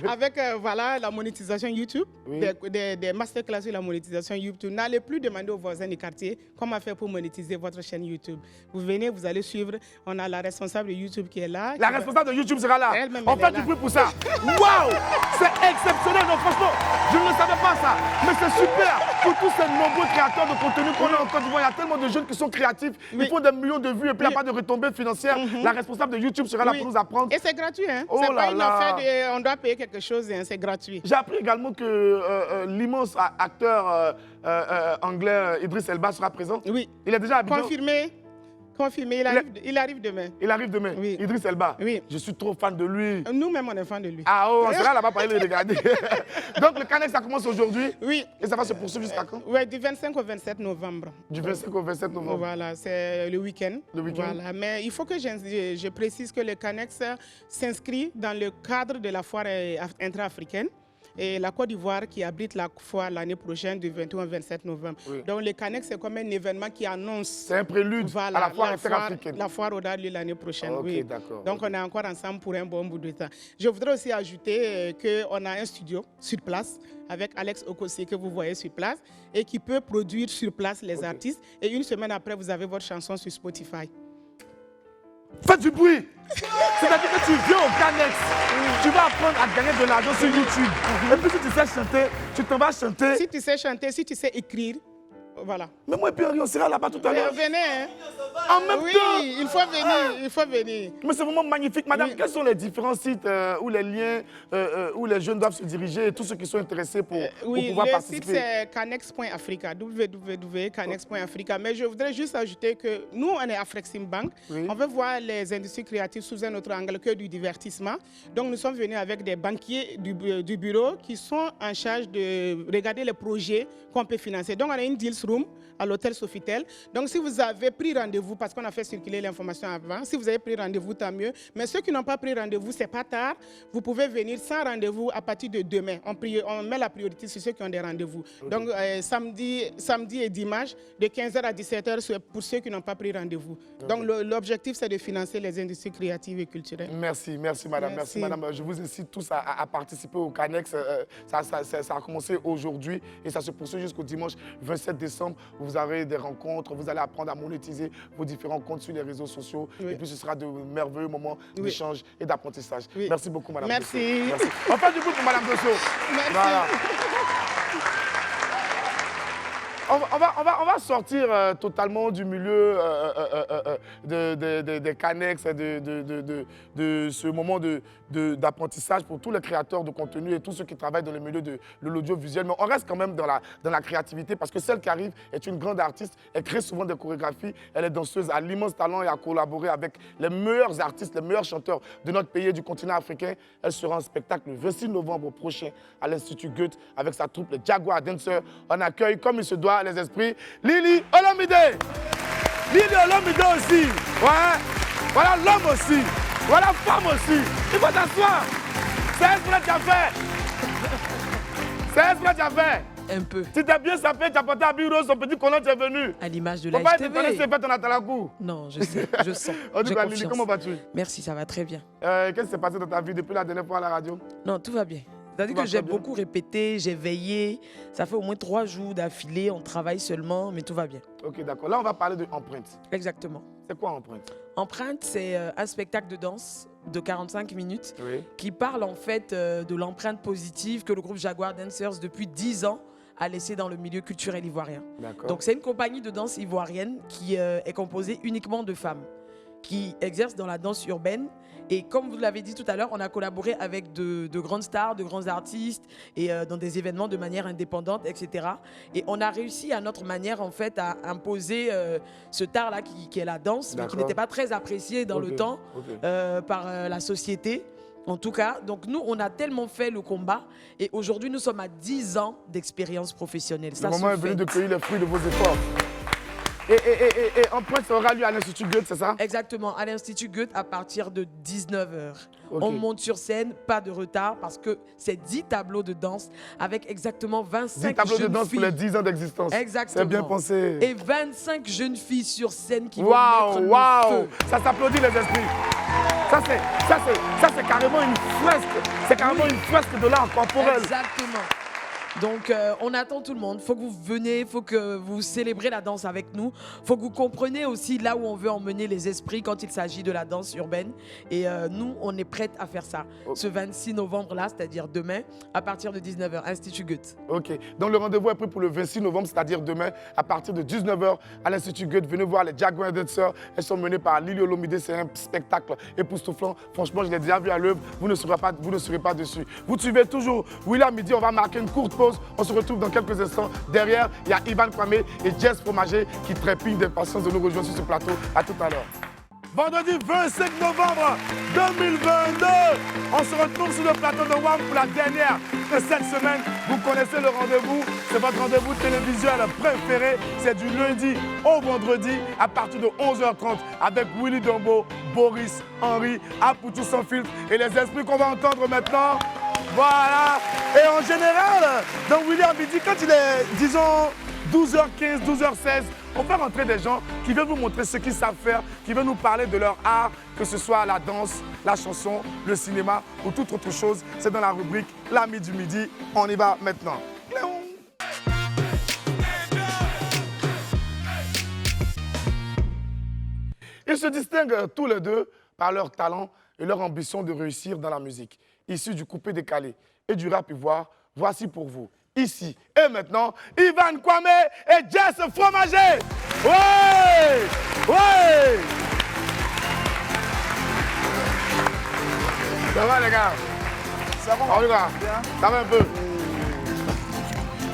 Avec voilà, la monétisation YouTube, oui. des masterclass sur la monétisation YouTube. N'allez plus demander aux voisins du quartier comment faire pour monétiser votre chaîne YouTube. Vous venez, vous allez suivre. On a la responsable de YouTube qui est là. La responsable de YouTube sera là. On fait du bruit pour ça. Waouh! C'est exceptionnel. Donc franchement, je ne savais pas ça. Mais c'est super pour tous ces nombreux créateurs de contenu qu'on a en Côte d'Ivoire. Il y a tellement de jeunes qui sont créatifs. Ils font des millions de vues et puis il n'y a pas de retombées financières. La responsable de YouTube sera là pour nous apprendre. Et c'est gratuit. Hein? Oh c'est pas une affaire de... on doit payer quelque chose. Hein? C'est gratuit. J'ai appris également que l'immense acteur anglais Idriss Elba sera présent. Oui. Il est déjà habitué. Confirmé. Confirmé, il arrive demain. Il arrive demain. Oui. Idriss Elba. Oui. Je suis trop fan de lui. Nous-mêmes, on est fans de lui. Ah oh, c'est là-bas pour aller le regarder. Donc le Canex, ça commence aujourd'hui. Oui. Et ça va se poursuivre jusqu'à quand? Oui, du 25 au 27 novembre. Du 25 au 27 novembre. Voilà, c'est le week-end. Le week-end. Voilà. Mais il faut que je précise que le Canex s'inscrit dans le cadre de la foire intra-africaine. Et la Côte d'Ivoire qui abrite la foire l'année prochaine du 21 au 27 novembre. Oui. Donc le Canex, c'est comme un événement qui annonce... C'est un prélude à la foire intra-africaine. La foire aura lieu l'année prochaine, ok, oui. D'accord. Donc on est encore ensemble pour un bon bout de temps. Je voudrais aussi ajouter qu'on a un studio sur place avec Alex Okossé que vous voyez sur place et qui peut produire sur place les artistes. Et une semaine après, vous avez votre chanson sur Spotify. Faites du bruit. C'est-à-dire que tu viens au Canex, tu vas apprendre à gagner de l'argent sur YouTube. Et puis si tu sais chanter, tu t'en vas chanter. Si tu sais chanter, si tu sais écrire, voilà. Mais moi et puis on sera là-bas tout à l'heure. Venez, hein. En même temps. Oui, il faut venir, il faut venir. Mais c'est vraiment magnifique. Madame, quels sont les différents sites où les liens, où les jeunes doivent se diriger et tous ceux qui sont intéressés pour pouvoir participer? Le site c'est canex.africa, www.canex.africa. Mais je voudrais juste ajouter que nous, on est Afrexim Bank. Oui. On veut voir les industries créatives sous un autre angle que du divertissement. Donc nous sommes venus avec des banquiers du bureau qui sont en charge de regarder les projets qu'on peut financer. Donc on a une deals room à l'hôtel Sofitel. Donc si vous avez pris rendez-vous, parce qu'on a fait circuler l'information avant, si vous avez pris rendez-vous, tant mieux. Mais ceux qui n'ont pas pris rendez-vous, c'est pas tard. Vous pouvez venir sans rendez-vous à partir de demain. On met la priorité sur ceux qui ont des rendez-vous. Okay. Donc samedi et dimanche, de 15h à 17h pour ceux qui n'ont pas pris rendez-vous. Okay. Donc l'objectif, c'est de financer les industries créatives et culturelles. Merci madame. Merci madame. Je vous incite tous à participer au Canex. Ça a commencé aujourd'hui et ça se poursuit jusqu'au dimanche 27 décembre. Vous aurez des rencontres, vous allez apprendre à monétiser vos différents comptes sur les réseaux sociaux. Oui. Et puis ce sera de merveilleux moments d'échange et d'apprentissage. Oui. Merci beaucoup madame. Merci. Merci. On fait du bruit pour madame Dosso. Merci. Voilà. On va sortir totalement du milieu des Canex, de ce moment d'apprentissage pour tous les créateurs de contenu et tous ceux qui travaillent dans le milieu de l'audiovisuel. Mais on reste quand même dans la créativité parce que celle qui arrive est une grande artiste. Elle crée souvent des chorégraphies. Elle est danseuse, a l'immense talent et a collaboré avec les meilleurs artistes, les meilleurs chanteurs de notre pays et du continent africain. Elle sera en spectacle le 26 novembre prochain à l'Institut Goethe avec sa troupe, les Jaguar Dancers. On accueille comme il se doit les esprits, Lily Olomide. Lily Olomide aussi. Ouais. Voilà l'homme aussi. Voilà la femme aussi. Il faut t'asseoir. C'est Esbret qui a fait. C'est Esbret qui a fait. Un peu. Tu t'es bien sapé, tu as porté à bureau, son petit collant, tu es venu. À l'image de la TV. TV. Faut pas être étonné, ton Atalakou. Non, je sais, je sens. En tout cas, Lily, comment vas-tu? Merci, ça va très bien. Qu'est-ce qui s'est passé dans ta vie depuis la dernière fois à la radio? Non, tout va bien. C'est-à-dire que j'ai beaucoup répété, j'ai veillé. Ça fait au moins 3 jours d'affilée, on travaille seulement, mais tout va bien. Ok, d'accord. Là, on va parler de Empreinte. Exactement. C'est quoi Empreinte? Empreinte, c'est un spectacle de danse de 45 minutes qui parle en fait de l'empreinte positive que le groupe Jaguar Dancers, depuis 10 ans, a laissé dans le milieu culturel ivoirien. Donc c'est une compagnie de danse ivoirienne qui est composée uniquement de femmes qui exercent dans la danse urbaine. Et comme vous l'avez dit tout à l'heure, on a collaboré avec de grandes stars, de grands artistes et dans des événements de manière indépendante, etc. Et on a réussi à notre manière, en fait, à imposer ce art-là qui est la danse, mais qui n'était pas très apprécié dans le temps par la société. En tout cas, donc nous, on a tellement fait le combat et aujourd'hui, nous sommes à 10 ans d'expérience professionnelle. Le moment est venu de cueillir les fruits de vos efforts. Et Empreinte, ça aura lieu à l'Institut Goethe, c'est ça? Exactement, à l'Institut Goethe à partir de 19h. On monte sur scène, pas de retard, parce que c'est 10 tableaux de danse avec exactement 25 10 tableaux jeunes de danse filles. pour les 10 ans d'existence. Exactement. C'est bien pensé. Et 25 jeunes filles sur scène qui vont mettre le feu. Ça s'applaudit les esprits. Ça c'est carrément une fresque. C'est carrément une fresque de l'art corporel. Exactement. Donc, on attend tout le monde. Il faut que vous veniez, il faut que vous célébrez la danse avec nous. Il faut que vous compreniez aussi là où on veut emmener les esprits quand il s'agit de la danse urbaine. Et nous, on est prêts à faire ça. Ce 26 novembre-là, c'est-à-dire demain, à partir de 19h, Institut Goethe. Ok. Donc, le rendez-vous est pris pour le 26 novembre, c'est-à-dire demain, à partir de 19h, à l'Institut Goethe. Venez voir les Jaguar Dancers. Elles sont menées par Lily Olomide. C'est un spectacle époustouflant. Franchement, je l'ai déjà vu à l'œuvre. Vous ne serez pas dessus. Vous suivez toujours William Midi. On va marquer une courte pause. pause. On se retrouve dans quelques instants. Derrière, il y a Ivan Kwame et Jess Fromager qui trépignent d'impatience de nous rejoindre sur ce plateau. À tout à l'heure. Vendredi 25 novembre 2022, on se retrouve sur le plateau de WAM pour la dernière de cette semaine. Vous connaissez le rendez-vous, c'est votre rendez-vous télévisuel préféré. C'est du lundi au vendredi à partir de 11h30 avec Willy Dombo, Boris, Henry, Apoutou sans filtre et les esprits qu'on va entendre maintenant. Voilà. Et en général, dans William Midi, quand il est, disons, 12h15, 12h16, on fait rentrer des gens qui veulent vous montrer ce qu'ils savent faire, qui veulent nous parler de leur art, que ce soit la danse, la chanson, le cinéma ou toute autre chose. C'est dans la rubrique L'Ami du Midi. On y va maintenant. Ils se distinguent tous les deux par leur talent et leur ambition de réussir dans la musique. Issus du coupé-décalé et du rap ivoire, voici pour vous, ici et maintenant, Ivan Kwame et Jess Fromager. Ouais! Ouais! Ça va les gars? Ça va? On y va? Ça va un peu?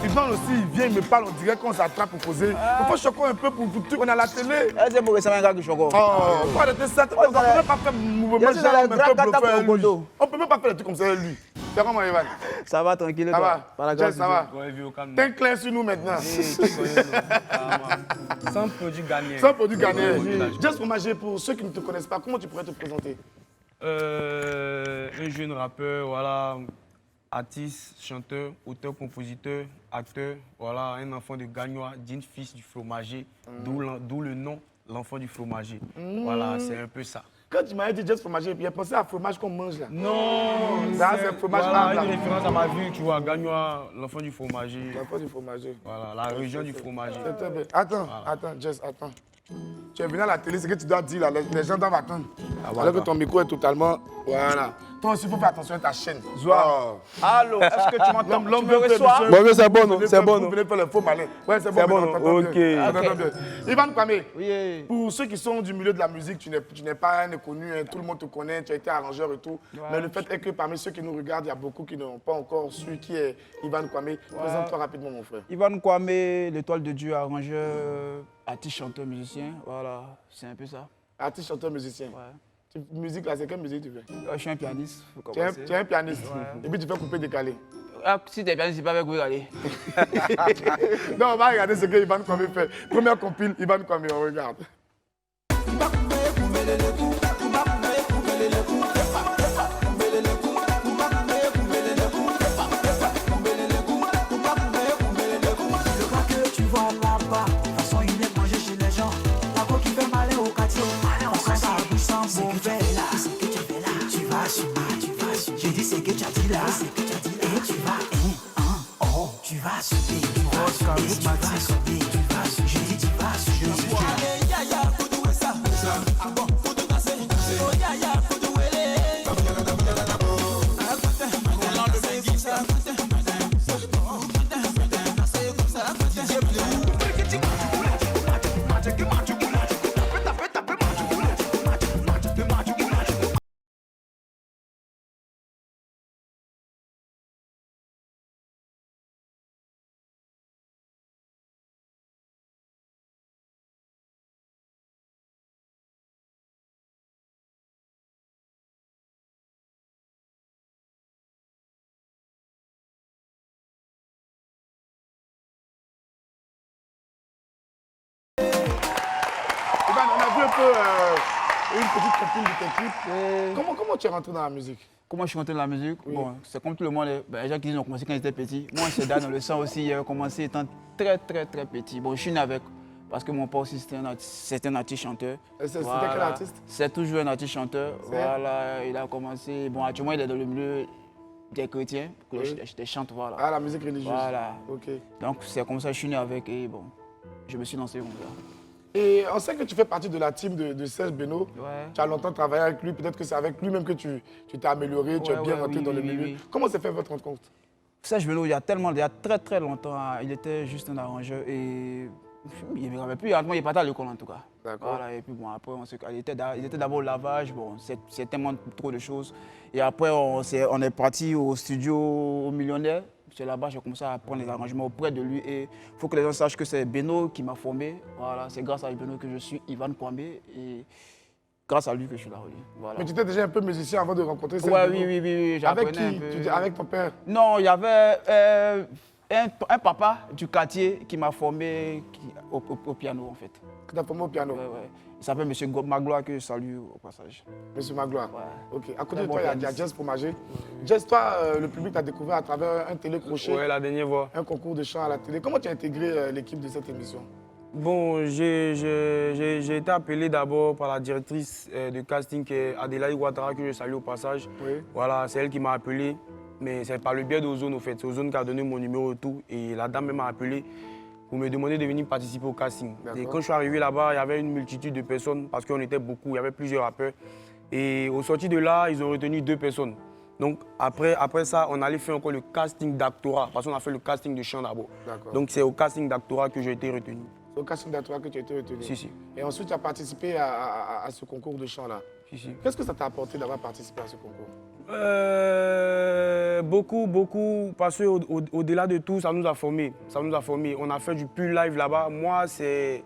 Ivan aussi, il vient, il me parle, on dirait qu'on s'attrape pour causer. Il faut choquer un peu pour tout. On est à la télé. C'est pour que ça m'engage choquer. Oh, pas de ça. On ne peut même pas faire mouvement genre un peu bluffé avec lui. On ne peut même pas faire des trucs comme ça avec lui. C'est comment, Ivan? Ça va, tranquille. Ça va? Jess, ça va? T'es clair sur nous maintenant. Sans produit gagné. Sans produit gagné. Jess Fromager, pour ceux qui ne te connaissent pas, comment tu pourrais te présenter? Un jeune rappeur, voilà. Artiste, chanteur, auteur, compositeur, acteur, voilà, un enfant de Gagnois, digne fils du fromager, d'où le nom, l'enfant du fromager. Voilà, c'est un peu ça. Quand tu m'as dit Jess Fromager, il a pensé à fromage qu'on mange là. Non, c'est fromage voilà, une référence à ma vie, tu vois, Gagnois, l'enfant du fromager. L'enfant du fromager. Voilà, la région du fromager. Attends, voilà. Attends, Jess, attends. Tu es venu à la télé, c'est que tu dois dire là, les gens doivent attendre. Alors que ton micro est totalement... Voilà. Toi aussi, il faut faire attention à ta chaîne. Zoa. Allô, est-ce que tu m'entends? L'homme me reçois? Bon, mais c'est bon, c'est bon. Vous venez faire le faux malin. Ouais, c'est bon. C'est bon, ok. Ivan Kwame, oui. Pour ceux qui sont du milieu de la musique, tu n'es pas un inconnu, hein, tout le monde te connaît, tu as été arrangeur et tout. Ouais. Mais le fait est que parmi ceux qui nous regardent, il y a beaucoup qui n'ont pas encore su qui est Ivan Kwame. Ouais. Présente-toi rapidement, mon frère. Ivan Kwame, l'étoile de Dieu, arrangeur, artiste, chanteur, musicien. Voilà, c'est un peu ça. Artiste, chanteur, musicien. Ouais. Musique là, c'est quelle musique tu fais? Je suis un pianiste. Tu es un pianiste, ouais. Et puis tu fais couper décalé. Ah, si tu es pianiste, c'est pas avec vous aller. Non, on va regarder ce que Ivan Kwame fait. Première compile, Ivan Kwame, on regarde. J'ai dit c'est que tu as dit là, et tu vas, tu vas subir, tu vas subir, j'ai dit tu vas subir. On a vu un peu une petite compile de tes clips. Comment tu es rentré dans la musique? Comment je suis rentré dans la musique? Oui. Bon, c'est comme tout le monde, les gens qui ont commencé quand ils étaient petits. Moi, c'est dans le sang aussi, j'ai commencé étant très petit. Bon, je suis né avec, parce que mon père aussi c'était un artiste chanteur. C'était quel artiste? C'est toujours un artiste chanteur. Voilà, il a commencé, bon, actuellement il est dans le milieu des chrétiens, que je chante, voilà. Ah, la musique religieuse. Voilà. Ok. Donc c'est comme ça que je suis né avec et bon, je me suis lancé comme ça. Et on sait que tu fais partie de la team de Serge Beno. Ouais. Tu as longtemps travaillé avec lui. Peut-être que c'est avec lui même que tu t'es amélioré, tu es bien rentré dans le milieu. Oui. Comment s'est fait votre rencontre? Serge Beno, il y a très longtemps, il était juste un arrangeur et il ne me rappelle plus. Il est parti à l'école en tout cas. D'accord. Voilà, et puis bon, après, il était d'abord au lavage, bon, c'est tellement trop de choses. Et après, on est parti au studio au Millionnaire. c'est là-bas que j'ai commencé à apprendre les arrangements auprès de lui. Et il faut que les gens sachent que c'est Beno qui m'a formé. Voilà, c'est grâce à Beno que je suis Ivan Kwame. Et grâce à lui que je suis là. Voilà. Mais tu étais déjà un peu musicien avant de rencontrer cette Oui. Avec qui? Avec ton père? Non, il y avait un papa du quartier qui m'a formé au piano en fait. Qui t'a formé au piano? Oui. Il s'appelle M. Magloire, que je salue au passage. M. Magloire? Ok. À côté de toi, il y a Jess Fromager. Jess, toi, le public t'a découvert à travers un télécrochet. Oui, la dernière fois. Un concours de chant à la télé. Comment tu as intégré l'équipe de cette émission? Bon, j'ai été appelé d'abord par la directrice de casting, qui est Adélaïde Ouattara, que je salue au passage. Oui. Voilà, c'est elle qui m'a appelé. Mais c'est par le biais d'Ozone, au fait. C'est Ozone qui a donné mon numéro et tout. Et la dame m'a appelé pour me demander de venir participer au casting. Et quand je suis arrivé là-bas, il y avait une multitude de personnes parce qu'on était beaucoup, il y avait plusieurs rappeurs. Et au sorti de là, ils ont retenu 2 personnes. Donc après ça, on allait faire encore le casting d'actorat parce qu'on a fait le casting de chant d'abord. Donc c'est au casting d'actorat que j'ai été retenu. C'est au casting d'actorat que tu as été retenu? Si. Et ensuite, tu as participé à ce concours de chant là? Si. Qu'est-ce que ça t'a apporté d'avoir participé à ce concours? Beaucoup, parce qu'au-delà de tout, ça nous a formés. On a fait du pur live là-bas. Moi, c'est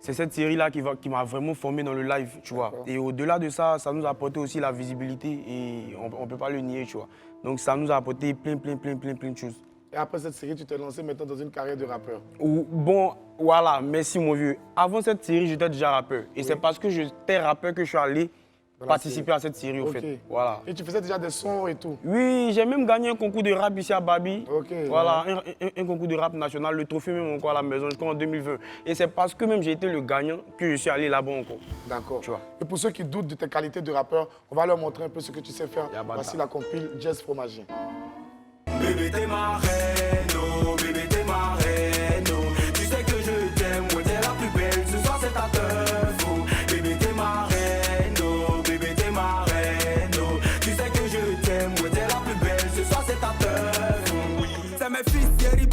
cette série-là qui m'a vraiment formé dans le live, tu vois. Et au-delà de ça, ça nous a apporté aussi la visibilité et on ne peut pas le nier, tu vois. Donc ça nous a apporté plein de choses. Et après cette série, tu t'es lancé maintenant dans une carrière de rappeur? Bon, voilà, merci mon vieux. Avant cette série, j'étais déjà rappeur. Et c'est parce que j'étais rappeur que je suis allé participer à cette série, au fait. Voilà. Et tu faisais déjà des sons et tout? Oui, j'ai même gagné un concours de rap ici à Babi. Voilà, ouais. un concours de rap national, le trophée même encore à la maison jusqu'en 2020. Et c'est parce que même j'ai été le gagnant que je suis allé là-bas encore. D'accord. Et pour ceux qui doutent de tes qualités de rappeur, on va leur montrer un peu ce que tu sais faire. Voici la compile Jess Fromager. Bébé t'es ma reine, oh bébé t'es ma reine, oh. Tu sais que je t'aime, moi t'es la plus belle, ce soir c'est ta teuf, oh. Bébé t'es ma reine, oh bébé t'es ma reine, oh. Tu sais que je t'aime, moi t'es la plus belle, ce soir c'est ta teuf, oh. C'est mes fils, Thierry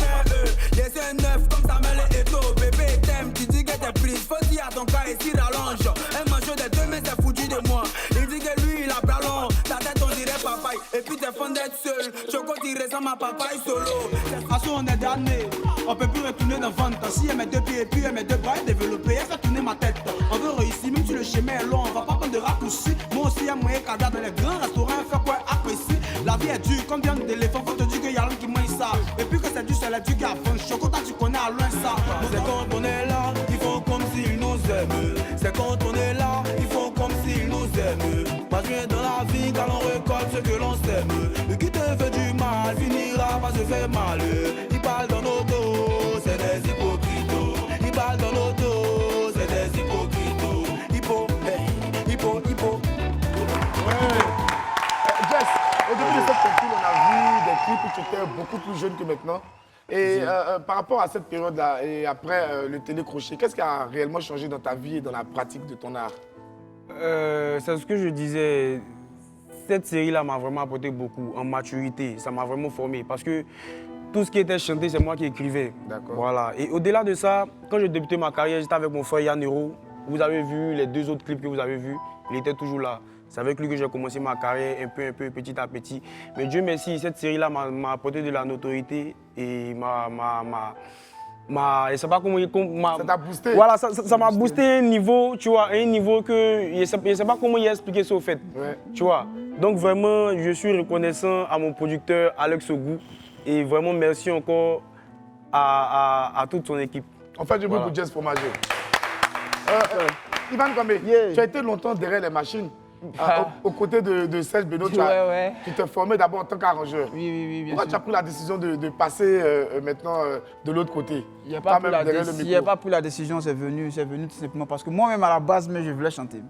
les yeux neufs comme Samuel et Eto. Bébé t'aime, tu dis que t'es prise, faut dire à ton cas ici rallonge. Un manchot des 2 mais c'est foutu de moi. Il dit que lui il a ballon, ta tête on dirait papaye. Et puis t'es fond d'être seul, Choco tirer sans ma papaye solo. À ce on est damné, on peut plus retourner dans vente. Si elle met 2 pieds et puis elle met 2 bras développés, elle fait tourner ma tête. On veut réussir, même si le chemin est long, on va pas prendre de raccourcis. Moi aussi, il y a moyen qu'à dans les grands restaurants, faire quoi apprécier. La vie est dure, comme viande d'éléphant, faut te dire qu'il y a l'homme qui mange ça. Et puis que c'est dur, c'est la dure qui avance. Choco, tu connais à loin ça. C'est quand on est là, ils font comme s'ils nous aiment. C'est quand on est là, ils font comme s'ils nous aiment. Pas jouer dans la vie, car l'on récolte ce que l'on sème. Le qui te fait du mal, finira par se faire mal. Ils parlent dans nos dos, c'est des hypocrites. Ils parlent dans nos dos, c'est des hypocrites. Hippo. Jess, au début de cette compil, on a vu des clips où tu étais beaucoup plus jeune que maintenant. Et par rapport à cette période-là et après le télécrochet, qu'est-ce qui a réellement changé dans ta vie et dans la pratique de ton art? C'est ce que je disais. Cette série-là m'a vraiment apporté beaucoup en maturité. Ça m'a vraiment formé parce que tout ce qui était chanté, c'est moi qui écrivais. Voilà. Et au-delà de ça, quand j'ai débuté ma carrière, j'étais avec mon frère Yann Hero. Vous avez vu les 2 autres clips que vous avez vus, il était toujours là. C'est avec lui que j'ai commencé ma carrière un peu, petit à petit. Mais Dieu merci, cette série-là m'a apporté de la notoriété et je sais pas comment... Ça t'a boosté? Voilà, ça m'a boosté un niveau, tu vois, un niveau que... Je sais pas comment y expliquer ça au fait, tu vois. Donc vraiment, je suis reconnaissant à mon producteur Alex Ogou et vraiment merci encore à toute son équipe. On fait du bruit pour Jess Fromager. Ivan Kwame, tu as été longtemps derrière les machines, aux côtés de Serge Beno. Tu t'es formé d'abord en tant qu'arrangeur. Oui, bien Pourquoi sûr. tu as pris la décision de passer maintenant de l'autre côté? Il n'y a pas pris la décision, c'est venu tout simplement parce que moi-même à la base, je voulais chanter.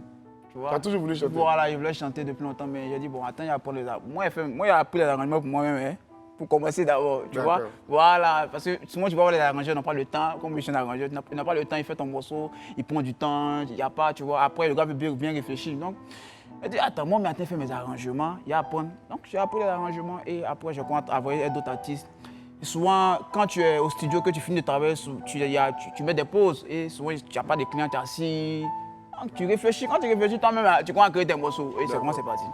Tu as toujours voulu chanter? Voilà, je voulais chanter depuis longtemps, mais j'ai dit, bon, attends, il y a les arrangements. Moi, j'ai appris les arrangements pour moi-même. Pour commencer d'abord, tu vois. Voilà, parce que souvent tu vas voir les arrangeurs, ils n'ont pas le temps, comme je suis un arrangeur, il n'a pas le temps, il fait ton morceau, il prend du temps, il n'y a pas, tu vois. Après, le gars veut bien réfléchir. Donc, il dit, attends, moi, maintenant, je fais mes arrangements, il y a à apprendre. Donc, j'ai appris les arrangements et après, je compte envoyer d'autres artistes. Et souvent, quand tu es au studio, que tu finis de travailler, tu mets des pauses et souvent, tu n'as pas de clients, tu es assis. Donc, tu réfléchis, quand tu réfléchis, toi-même, tu commences à créer tes morceaux et c'est comment c'est parti.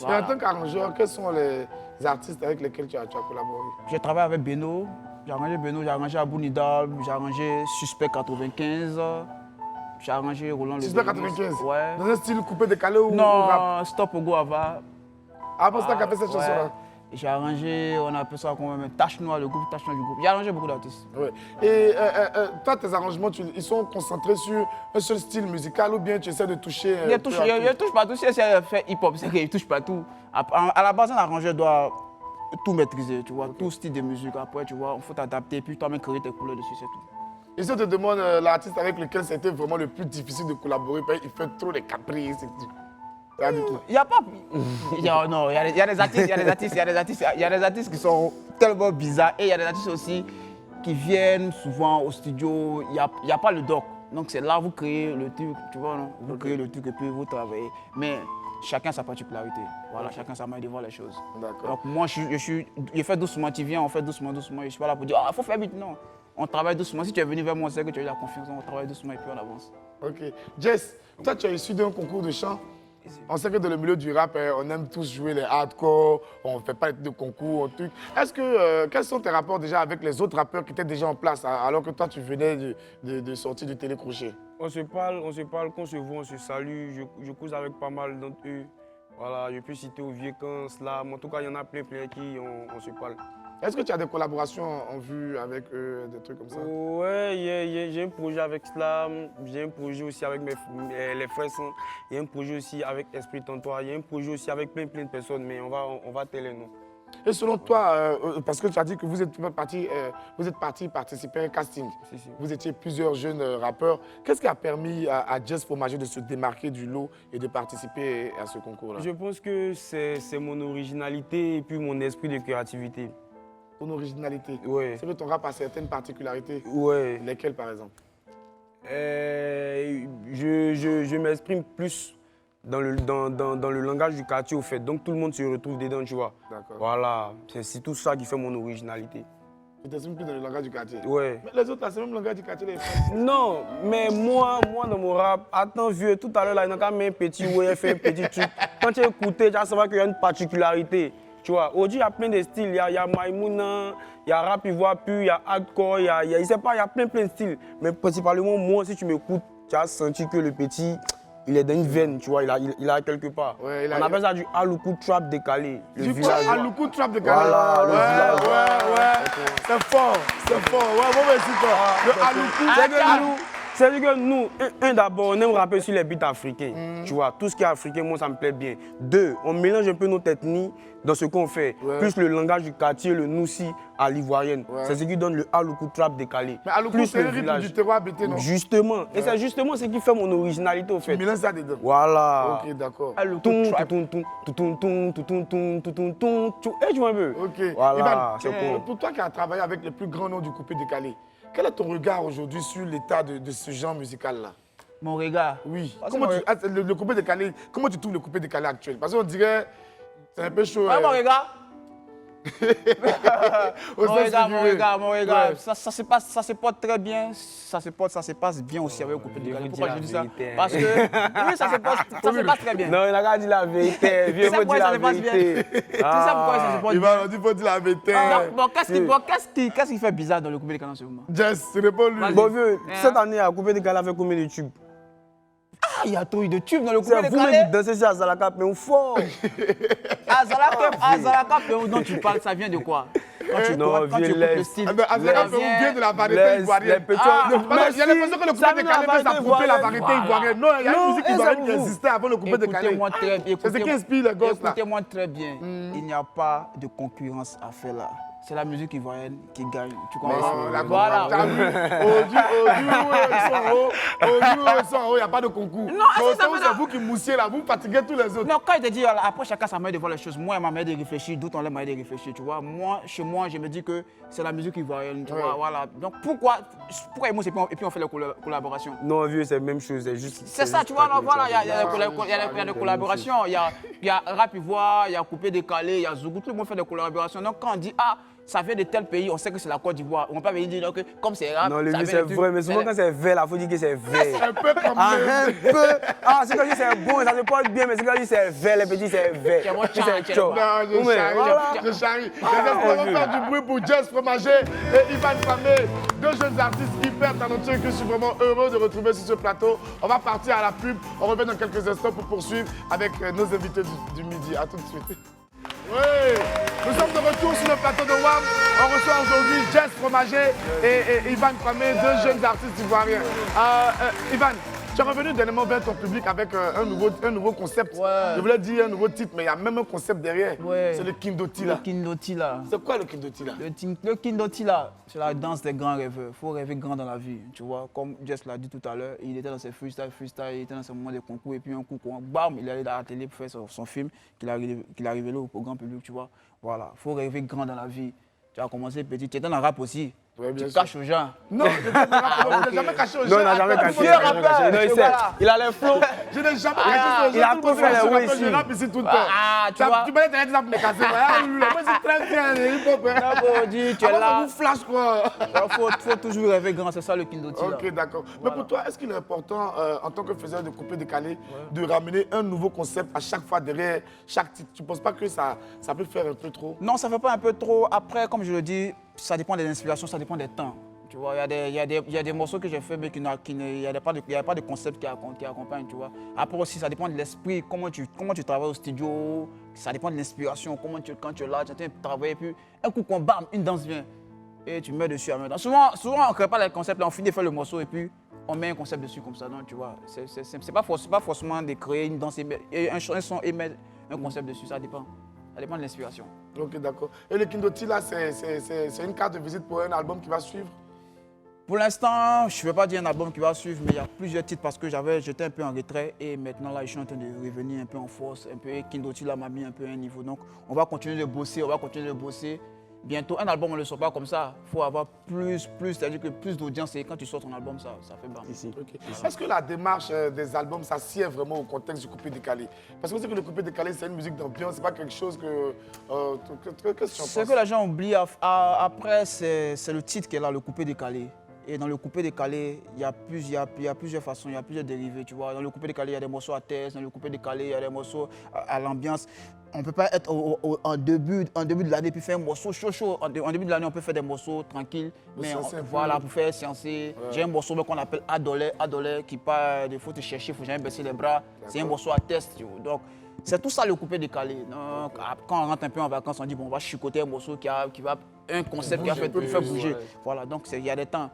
Et en tant qu'arrangeur, quels sont les artistes avec lesquels tu as collaboré? J'ai travaillé avec Beno. J'ai arrangé Beno, j'ai arrangé Abounida, j'ai arrangé Suspect 95. J'ai arrangé Roland Le Suspect 95? Ouais. Dans un style coupé décalé ou non, rap? Stop Ogo Ava. Ah, c'est toi qui as fait cette chanson-là? J'ai arrangé, on appelle ça comment même, Tache Noire, le groupe Tache Noire du groupe. J'ai arrangé beaucoup d'artistes. Ouais. Et toi, tes arrangements, ils sont concentrés sur un seul style musical ou bien tu essaies de toucher Il touche partout. Si elle fait hip-hop, c'est qu'il touche partout. À la base, un arrangeur doit tout maîtriser, tu vois, tout style de musique. Après, tu vois, il faut t'adapter, puis toi-même créer tes couleurs dessus, c'est tout. Et si on te demande l'artiste avec lequel c'était vraiment le plus difficile de collaborer, il fait trop de caprices et tout. Il n'y a pas. Non, il y a des artistes qui sont tellement bizarres. Et il y a des artistes aussi qui viennent souvent au studio. Il n'y a pas le doc. Donc c'est là où vous créez le truc, tu vois, non? Vous créez le truc et puis vous travaillez. Mais chacun sa particularité. Voilà, chacun sa manière de voir les choses. Donc moi, je fais doucement, tu viens, on fait doucement. Je ne suis pas là pour dire, il faut faire vite, non. On travaille doucement. Si tu es venu vers moi, c'est que tu as eu la confiance. On travaille doucement et puis on avance. Ok. Jess, toi, tu es issu d'un concours de chant. On sait que dans le milieu du rap, on aime tous jouer les hardcore, on ne fait pas de concours, truc. Est-ce que, quels sont tes rapports déjà avec les autres rappeurs qui étaient déjà en place, alors que toi, tu venais de sortir du télécrochet? On se parle, quand on se voit, on se salue. Je cause avec pas mal d'entre eux. Voilà, je peux citer Vieux Camp, Slam. En tout cas, il y en a plein qui on se parle. Est-ce que tu as des collaborations en vue avec eux, des trucs comme ça? Ouais, j'ai un projet avec Slam, j'ai un projet aussi avec les frères Sans, il y a un projet aussi avec Esprit Tantois, il y a un projet aussi avec plein de personnes, mais on va telle les noms. Et selon toi, parce que tu as dit que vous êtes parti participer à un casting, vous étiez plusieurs jeunes rappeurs, qu'est-ce qui a permis à Jess Fromager de se démarquer du lot et de participer à ce concours-là? Je pense que c'est mon originalité et puis mon esprit de créativité. Ton originalité? Oui. C'est que ton rap a certaines particularités? Oui. Lesquelles, par exemple? Je m'exprime plus dans le langage du quartier, au fait. Donc, tout le monde se retrouve dedans, tu vois. D'accord. Voilà. C'est tout ça qui fait mon originalité. Tu t'exprimes plus dans le langage du quartier? Oui. Mais les autres, là, c'est même le langage du quartier, les frères. Non, mais moi, dans mon rap, attends, vieux, tout à l'heure, là, il y a quand même un petit ouais, fait un petit truc. Quand tu écoutes, tu vas savoir qu'il y a une particularité. Tu vois, aujourd'hui, il y a plein de styles. Il y a Maïmouna, il y a rap ivoire pur, il y a hardcore, il y a plein de styles. Mais principalement, moi, si tu m'écoutes, tu as senti que le petit, il est dans une veine, tu vois, il a quelque part. Ouais, on appelle ça du Aloukou Trap décalé. Du Aloukou Trap décalé? Voilà, ouais. C'est fort. Ouais, bon, merci toi. Le Aloukou. C'est-à-dire que nous, d'abord, on aime rapper sur les beats africains. Tu vois, tout ce qui est africain, moi, ça me plaît bien. Deux, on mélange un peu notre ethnie dans ce qu'on fait. Ouais. Plus le langage du quartier, le noussi à l'ivoirienne. Ouais. C'est ce qui donne le Aloukou Trap décalé. Mais Aloukou, c'est le rythme du terroir habité, non? Justement. Ouais. Et c'est justement ce qui fait mon originalité, au fait. Tu mélanges ça dedans? Voilà. Ok, d'accord. Aloukou Trap. Et tu vois un peu? Ok. Voilà, c'est cool. Pour toi qui as travaillé avec le plus grand nom du coupé décalé, quel est ton regard aujourd'hui sur l'état de ce genre musical-là? Mon regard? Oui. Le coupé décalé, comment tu trouves le coupé décalé actuel? Parce qu'on dirait, c'est un peu chaud. Ouais, mon regard? Mon regard. Ouais. Ça se porte très bien. Ça se passe bien aussi avec le coupé décalé. Pourquoi je dis ça? Parce que oui, ça se passe très bien. Non, il n'a pas dit la vérité. Il faut dire la vérité. Tu sais pourquoi ça se passe bien? Il va dire, faut dire la vérité. Bon, qu'est-ce qui fait bizarre dans le coupé décalé en ce moment? Jess, réponds-lui. Bon vieux, cette année, le coupé décalé a fait combien de tubes? Ah, il y a trop eu de tubes dans le coupé décalé. Vous-même qui dansez à Zalaka, mais au fort. Zalaka, dont tu parles, ça vient de quoi? Non, vieux, le style. Zalaka vient de la variété ivoirienne. Il y a l'impression que le coupé décalé peut s'approprier la variété ivoirienne. Non, il y a une musique ivoirienne qui existait avant le coupé décalé. C'est ce qui inspire les gosses là. Écoutez-moi très bien, il n'y a pas de concurrence à faire là. C'est la musique ivoirienne qui gagne. Tu comprends? Voilà. Au jour ils sont en haut, il n'y a pas de concours. Non, c'est vous qui moussiez là, vous fatiguez tous les autres. Non, quand il te dit, après chacun sa manière de voir les choses. Moi, ma manière de réfléchir, d'autres ont leur manière de réfléchir. Tu vois, moi, chez moi, je me dis que c'est la musique ivoirienne. Tu vois, voilà. Donc pourquoi moi, et puis on fait la collaboration? Non, vieux, c'est la même chose. C'est ça, tu vois, voilà, il y a des collaborations. Il y a rap ivoire, il y a coupé décalé, il y a Zougou, tout le monde fait des collaborations. Donc quand on dit, ça vient de tel pays, on sait que c'est la Côte d'Ivoire. On peut pas venir dire que comme c'est rap, non, le ça but vient c'est vrai, mais souvent quand c'est vrai, il faut dire que c'est vrai. Un peu comme un peu. Ah, c'est quand je dis c'est bon, ça se porte bien, mais c'est quand je dis c'est vrai, les petits c'est vrai. C'est chaud. Non, je charrie. On va faire du bruit pour Jess Fromager et Ivan Kwame, deux jeunes artistes hyper talentueux que je suis vraiment heureux de retrouver sur ce plateau. On va partir à la pub, on revient dans quelques instants pour poursuivre avec nos invités du midi. À tout de suite. Oui, nous sommes de retour sur le plateau de WAM. On reçoit aujourd'hui Jess Fromager et Ivan Kwame, deux jeunes artistes ivoiriens. Ivan, tu es revenu dernièrement vers ton public avec un nouveau concept. Ouais. Je voulais dire un nouveau titre, mais il y a même un concept derrière. Ouais. C'est le Kindotila. Le Kindotila. C'est quoi le Kindotila? Le Kindotila, c'est la danse des grands rêveurs. Il faut rêver grand dans la vie. Tu vois, comme Jess l'a dit tout à l'heure, il était dans ses freestyle, il était dans ses moments de concours, et puis un coup, bam, il est allé dans la télé pour faire son film qu'il a révélé au grand public, tu vois. Voilà, il faut rêver grand dans la vie. Tu as commencé petit, tu étais dans le rap aussi. Ouais, tu caches aux gens. Non, je n'ai jamais caché aux gens. Non, il n'a jamais caché. Il a les flots. Je n'ai jamais caché aux gens. Il a tout fait les ici. Je rappe ici tout le temps. Tu m'as dit que tu me casser. Moi, c'est très bien, les hip-hop. Tu es là. Ça vous flash, quoi. Il faut toujours rêver grand, c'est ça le Kindoti. Ok, d'accord. Mais pour toi, est-ce qu'il est important, en tant que faiseur de coupé décalé, de ramener un nouveau concept à chaque fois derrière chaque titre? Tu ne penses pas que ça peut faire un peu trop? Non, ça ne fait pas un peu trop. Après, comme je le dis, ça dépend des inspirations, ça dépend des temps. Tu vois, il y a des morceaux que j'ai fait, mais il n'y a pas de concept qui accompagne, tu vois. Après aussi, ça dépend de l'esprit, comment tu travailles au studio, ça dépend de l'inspiration, quand tu es là, tu es en train de travailler, puis un coup, bam, une danse vient, et tu mets dessus à même temps. Souvent, on ne crée pas les concepts, on finit de faire le morceau, et puis on met un concept dessus comme ça, non, tu vois. C'est pas forcément de créer une danse, et un son et mettre un concept dessus, ça dépend. Ça dépend de l'inspiration. Ok, d'accord. Et le Kindoti, là, c'est une carte de visite pour un album qui va suivre? Pour l'instant, je ne vais pas dire un album qui va suivre, mais il y a plusieurs titres parce que j'étais un peu en retrait et maintenant, là, je suis en train de revenir un peu en force. Un peu Kindoti, là, m'a mis un peu à un niveau. Donc, on va continuer de bosser, Bientôt, un album, on ne le sort pas comme ça. Il faut avoir plus, c'est-à-dire que plus d'audience. Et quand tu sors ton album, ça fait bien. Okay. Est-ce que la démarche des albums, ça sied vraiment au contexte du coupé décalé? Parce que vous savez que le coupé décalé, c'est une musique d'ambiance, c'est pas quelque chose que... Qu'est-ce que tu en penses? Ce que les gens oublient après, c'est le titre qui est là, le coupé décalé. Et dans le coupé décalé, il y a plusieurs façons, il y a plusieurs dérivés, tu vois. Dans le coupé décalé, il y a des morceaux à thèse, dans le coupé décalé, il y a des morceaux à l'ambiance. On ne peut pas être en début de l'année puis faire un morceau chaud. En début de l'année, on peut faire des morceaux tranquilles, mais voilà, pour faire sciencer. Ouais. J'ai un morceau qu'on appelle Adolé, qui part, il faut te chercher, il ne faut jamais baisser les bras. C'est un morceau à test, tu vois. Donc, c'est tout ça le coupé décalé. Donc, quand on rentre un peu en vacances, on dit, bon, on va chicoter un morceau qui va un concept qui va faire bouger. Ouais. Voilà, donc il y a des temps.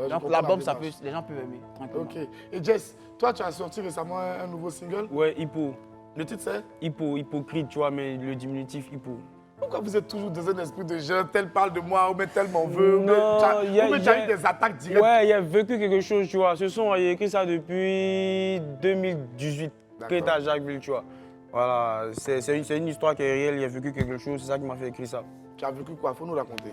Donc l'album, les gens peuvent aimer, tranquillement. Ok. Et Jess, toi, tu as sorti récemment un nouveau single? Ouais, Hippo. Le titre, c'est? Hypocrite, tu vois, mais le diminutif, Hippo. Pourquoi vous êtes toujours dans un esprit de jeune, tel parle de moi, ou mais tel m'en veut, non, ou mais tu as eu des attaques directes? Ouais, il a vécu quelque chose, tu vois. Ce son, il a écrit ça depuis 2018, Créta à Jacquesville, tu vois. Voilà, c'est une histoire qui est réelle, il a vécu quelque chose, c'est ça qui m'a fait écrire ça. Tu as vécu quoi? Faut nous raconter.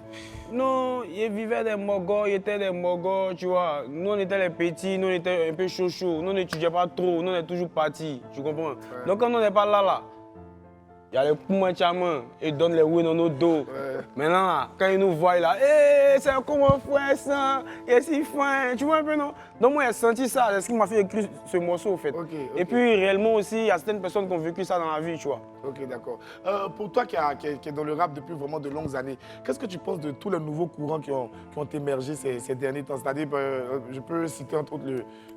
Non, il vivait des mogos, il était des mogos, tu vois. Nous, on était les petits, nous, on était un peu chaud. Nous, on n'étudiait pas trop, nous, on est toujours partis, tu comprends? Ouais. Donc, quand on n'est pas là, il y a les poumons chamans, ils donnent les ouïes dans nos dos. Ouais. Maintenant, là, quand ils nous voient, là, hey, c'est comment frère ça? Et si fin, tu vois un peu, non? Donc, moi, j'ai senti ça, c'est ce qui m'a fait écrire ce morceau, en fait. Okay. Et puis, réellement aussi, il y a certaines personnes qui ont vécu ça dans la vie, tu vois. Ok, d'accord. Pour toi qui est dans le rap depuis vraiment de longues années, qu'est-ce que tu penses de tous les nouveaux courants qui ont émergé ces derniers temps? C'est-à-dire, je peux citer entre autres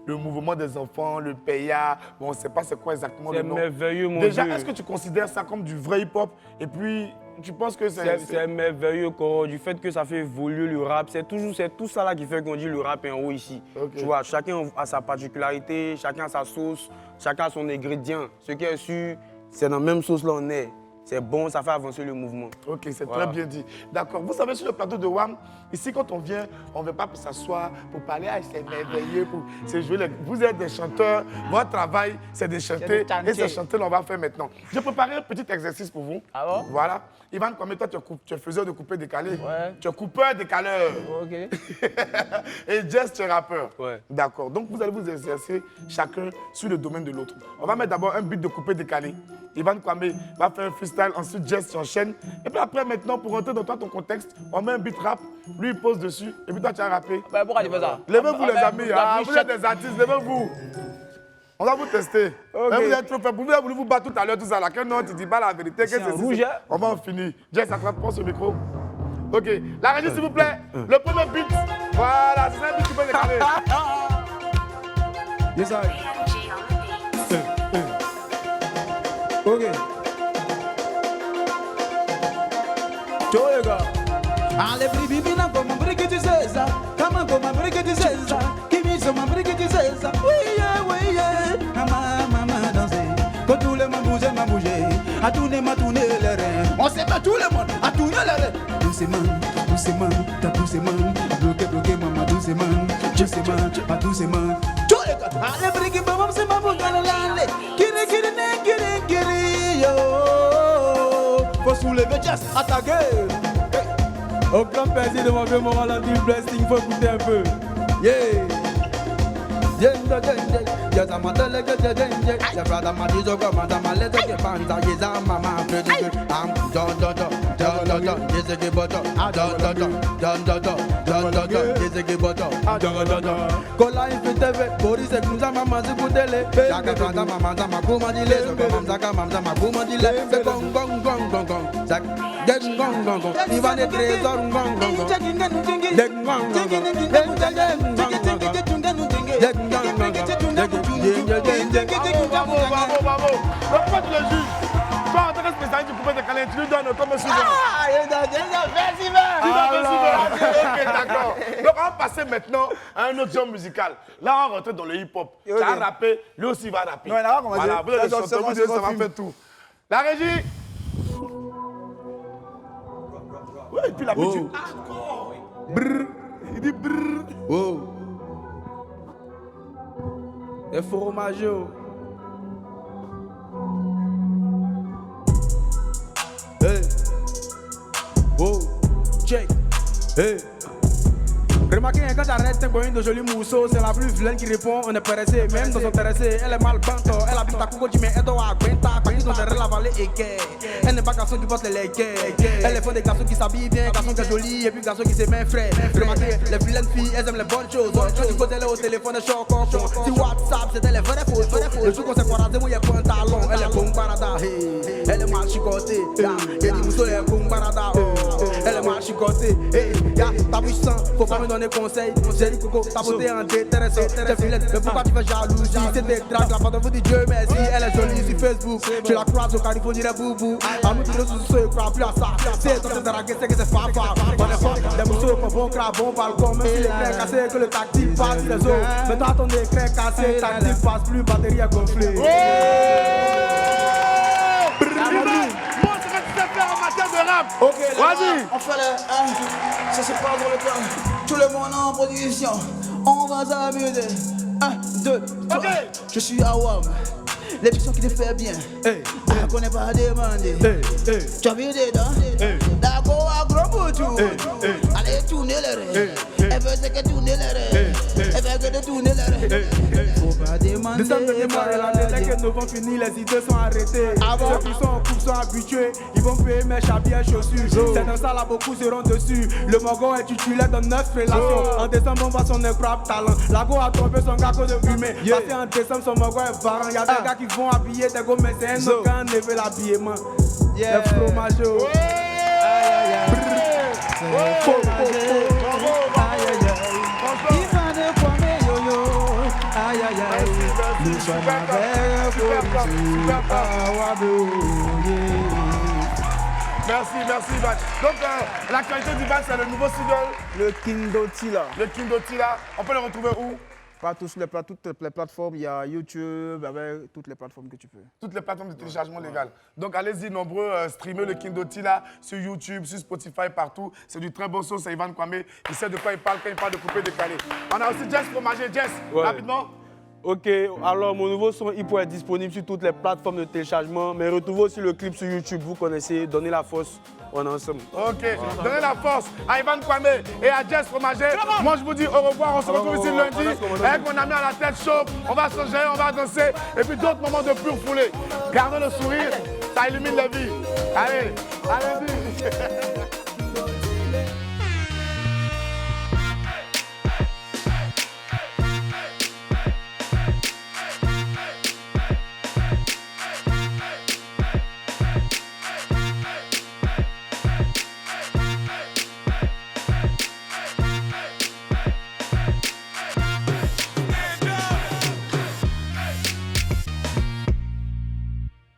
le mouvement des enfants, le PEYA, bon, on ne sait pas c'est quoi exactement le nom. C'est merveilleux, mon Déjà, Dieu. Est-ce que tu considères ça comme du vrai hip-hop? Et puis, tu penses que c'est merveilleux, du fait que ça fait évoluer le rap. C'est tout ça là qui fait qu'on dit le rap est en haut ici. Okay. Tu vois, chacun a sa particularité, chacun a sa sauce, chacun a son ingrédient. Ce qui est sûr, c'est dans la même sauce là on est. C'est bon, ça fait avancer le mouvement. Ok, c'est très bien dit. D'accord. Vous savez, sur le plateau de WAM, ici, quand on vient, on ne veut pas pour s'asseoir, pour parler, c'est merveilleux, pour se jouer. Vous êtes des chanteurs, votre travail, c'est de chanter. Et ce chanter, on va faire maintenant. J'ai préparé un petit exercice pour vous. Ah bon? Voilà. Ivan, comme toi, tu es faiseur de couper décalé. Ouais. Tu es coupeur décaleur. Ok. Et Jess, tu es rappeur. Ouais. D'accord. Donc, vous allez vous exercer chacun sur le domaine de l'autre. On va mettre d'abord un beat de couper décalé. Ivan Kwame va faire un freestyle, ensuite Jess s'enchaîne. Et puis après, maintenant, pour rentrer dans toi, ton contexte, on met un beat rap, lui il pose dessus, et puis toi tu as rappé. Ben, pourquoi tu fais ça? Levez-vous les amis, vous êtes des artistes, levez-vous. On va vous tester. Okay. Vous êtes trop fait. Vous avez voulu vous battre tout à l'heure, tout ça là. Que non, tu dis pas la vérité. C'est un rouge. On va en finir. Jess, attrape ce micro. Ok. La régie, s'il vous plaît. Le premier beat. Voilà, c'est un beat qui peut décaler. Yes, I. Ok. Ciao, les gars. Allez, bibi, na como brique tu sais ça. Comment brique tu sais ça. Qui me sont brique tu sais ça. Oui, yeah. Maman danser. Quand tout le monde bouge, m'a bougé. À tourner les reins. On sait pas tout le monde. À tourner les reins. Doucement, t'as doucement. Bloqué, maman, doucement, pas doucement. Tous les gars. Allez, brique, maman, c'est ma bouche dans l'année. Kiri, yo. Faut soulever Jess, attaquer. Au grand plaisir de mon vieux moral anti blessing, faut écouter un peu. Yeah. Bravo. Pourquoi tu le juges? Toi, en tant que spécialiste du coupé décalé, tu lui donnes comme souvent. Ok, d'accord. Donc, on va passer maintenant à un autre genre musical. Là, on rentre dans le hip-hop. Tu as rappé, lui aussi va rapper. Voilà, vous êtes des chanteurs, vous ça va faire tout. La régie. Oui, et puis l'habitude. Brrr. Il dit brrr. Oh. Et fromageau. Hey. Oh. Check. Hey. Remarquez, quand j'arrête un coin de joli mousseau, c'est la plus vilaine qui répond, on est pressé, même dans son intéressé, elle est mal bante, elle habite à Congo, tu mets Edo à Quenta, partie son terrain, la vallée et quai. Elle n'est pas garçon qui bosse les lequets, elle est fond des garçons qui s'habillent bien, garçon qui est joli, et puis garçon qui s'aiment frais. Remarquez, les vilaines filles, elles aiment les bonnes choses, quand tu poses elle au téléphone, elle choque, si WhatsApp, c'était les vrais faux, le jour qu'on s'est croisé, moi, il y a pas un talon, elle est bon barada, elle est mal chicotée, et du mousseau, elle est bon barada, elle est mal chicotée, ta puissant, faut pas me donner conseil, j'ai dit coco, ta beauté en détresse, t'es filette, mais pourquoi tu fais jalousie, c'est des dragues, la photo vous dit Dieu merci, elle est jolie sur Facebook, tu la croises au carrefour, dirait boubou, à nous tirer sous ce crois plus à ça, c'est toi qui draguer, c'est que c'est fafa, on est fort, les mousseaux, bon crabe, bon balcon, même si l'écran est cassé, que le tactile passe les os, mais toi ton écran est cassé, tactile passe plus, batterie est gonflée. Ok, vas-y. On fait le 1, ça se passe dans le temps. Tout le monde en position. On va s'amuser. 1, 2, 3. Je suis à WAM. L'émission qui te fait bien. On ne connaît pas demander. Tu as vu des dents? D'accord, à gros boutou. Allez, tourner les reins. Elle veut que tourner les reins. Elle veut que tourner les reins. Faut pas demander. Décembre dernier, dès que novembre finit, les idées sont arrêtées. Ceux qui sont en couple sont habitués. Ils vont payer mes chapiers et chaussures. C'est dans ça là, beaucoup seront dessus. Le Mogo est titulaire dans 9 relations. En décembre, on voit son incroyable talent. Lago a trompé son gars de fumée. Passé en décembre, son Mogo est varant. Y'a des gars qui vont habiller des gommes, mais c'est un autre gars qui fait l'habillement. Les fromageaux. Nous sommes Merci, Ivan. Donc, l'actualité d'Ivan, c'est le nouveau single. Le Kindotila. Le Kindotila. On peut le retrouver où? Partout sur toutes les plateformes, il y a YouTube, avec toutes les plateformes que tu peux. Toutes les plateformes de téléchargement légal. Donc allez-y, nombreux, streamer le Kindotila sur YouTube, sur Spotify, partout. C'est du très bon son, c'est Ivan Kwame. Il sait de quoi il parle quand il parle de coupé décalé. On a aussi Jess Fromager. Jess, rapidement. Ok, alors mon nouveau son, il pourrait être disponible sur toutes les plateformes de téléchargement, mais retrouvez aussi le clip sur YouTube, vous connaissez, Donnez la force, on est ensemble. Ok, donnez la force à Ivan Kwame et à Jess Fromager. Moi je vous dis au revoir, on se retrouve ici lundi avec mon ami à la tête chaude. On va se gérer, on va danser et puis d'autres moments de pure foulée. Gardez le sourire, ça illumine la vie. Allez, à lundi.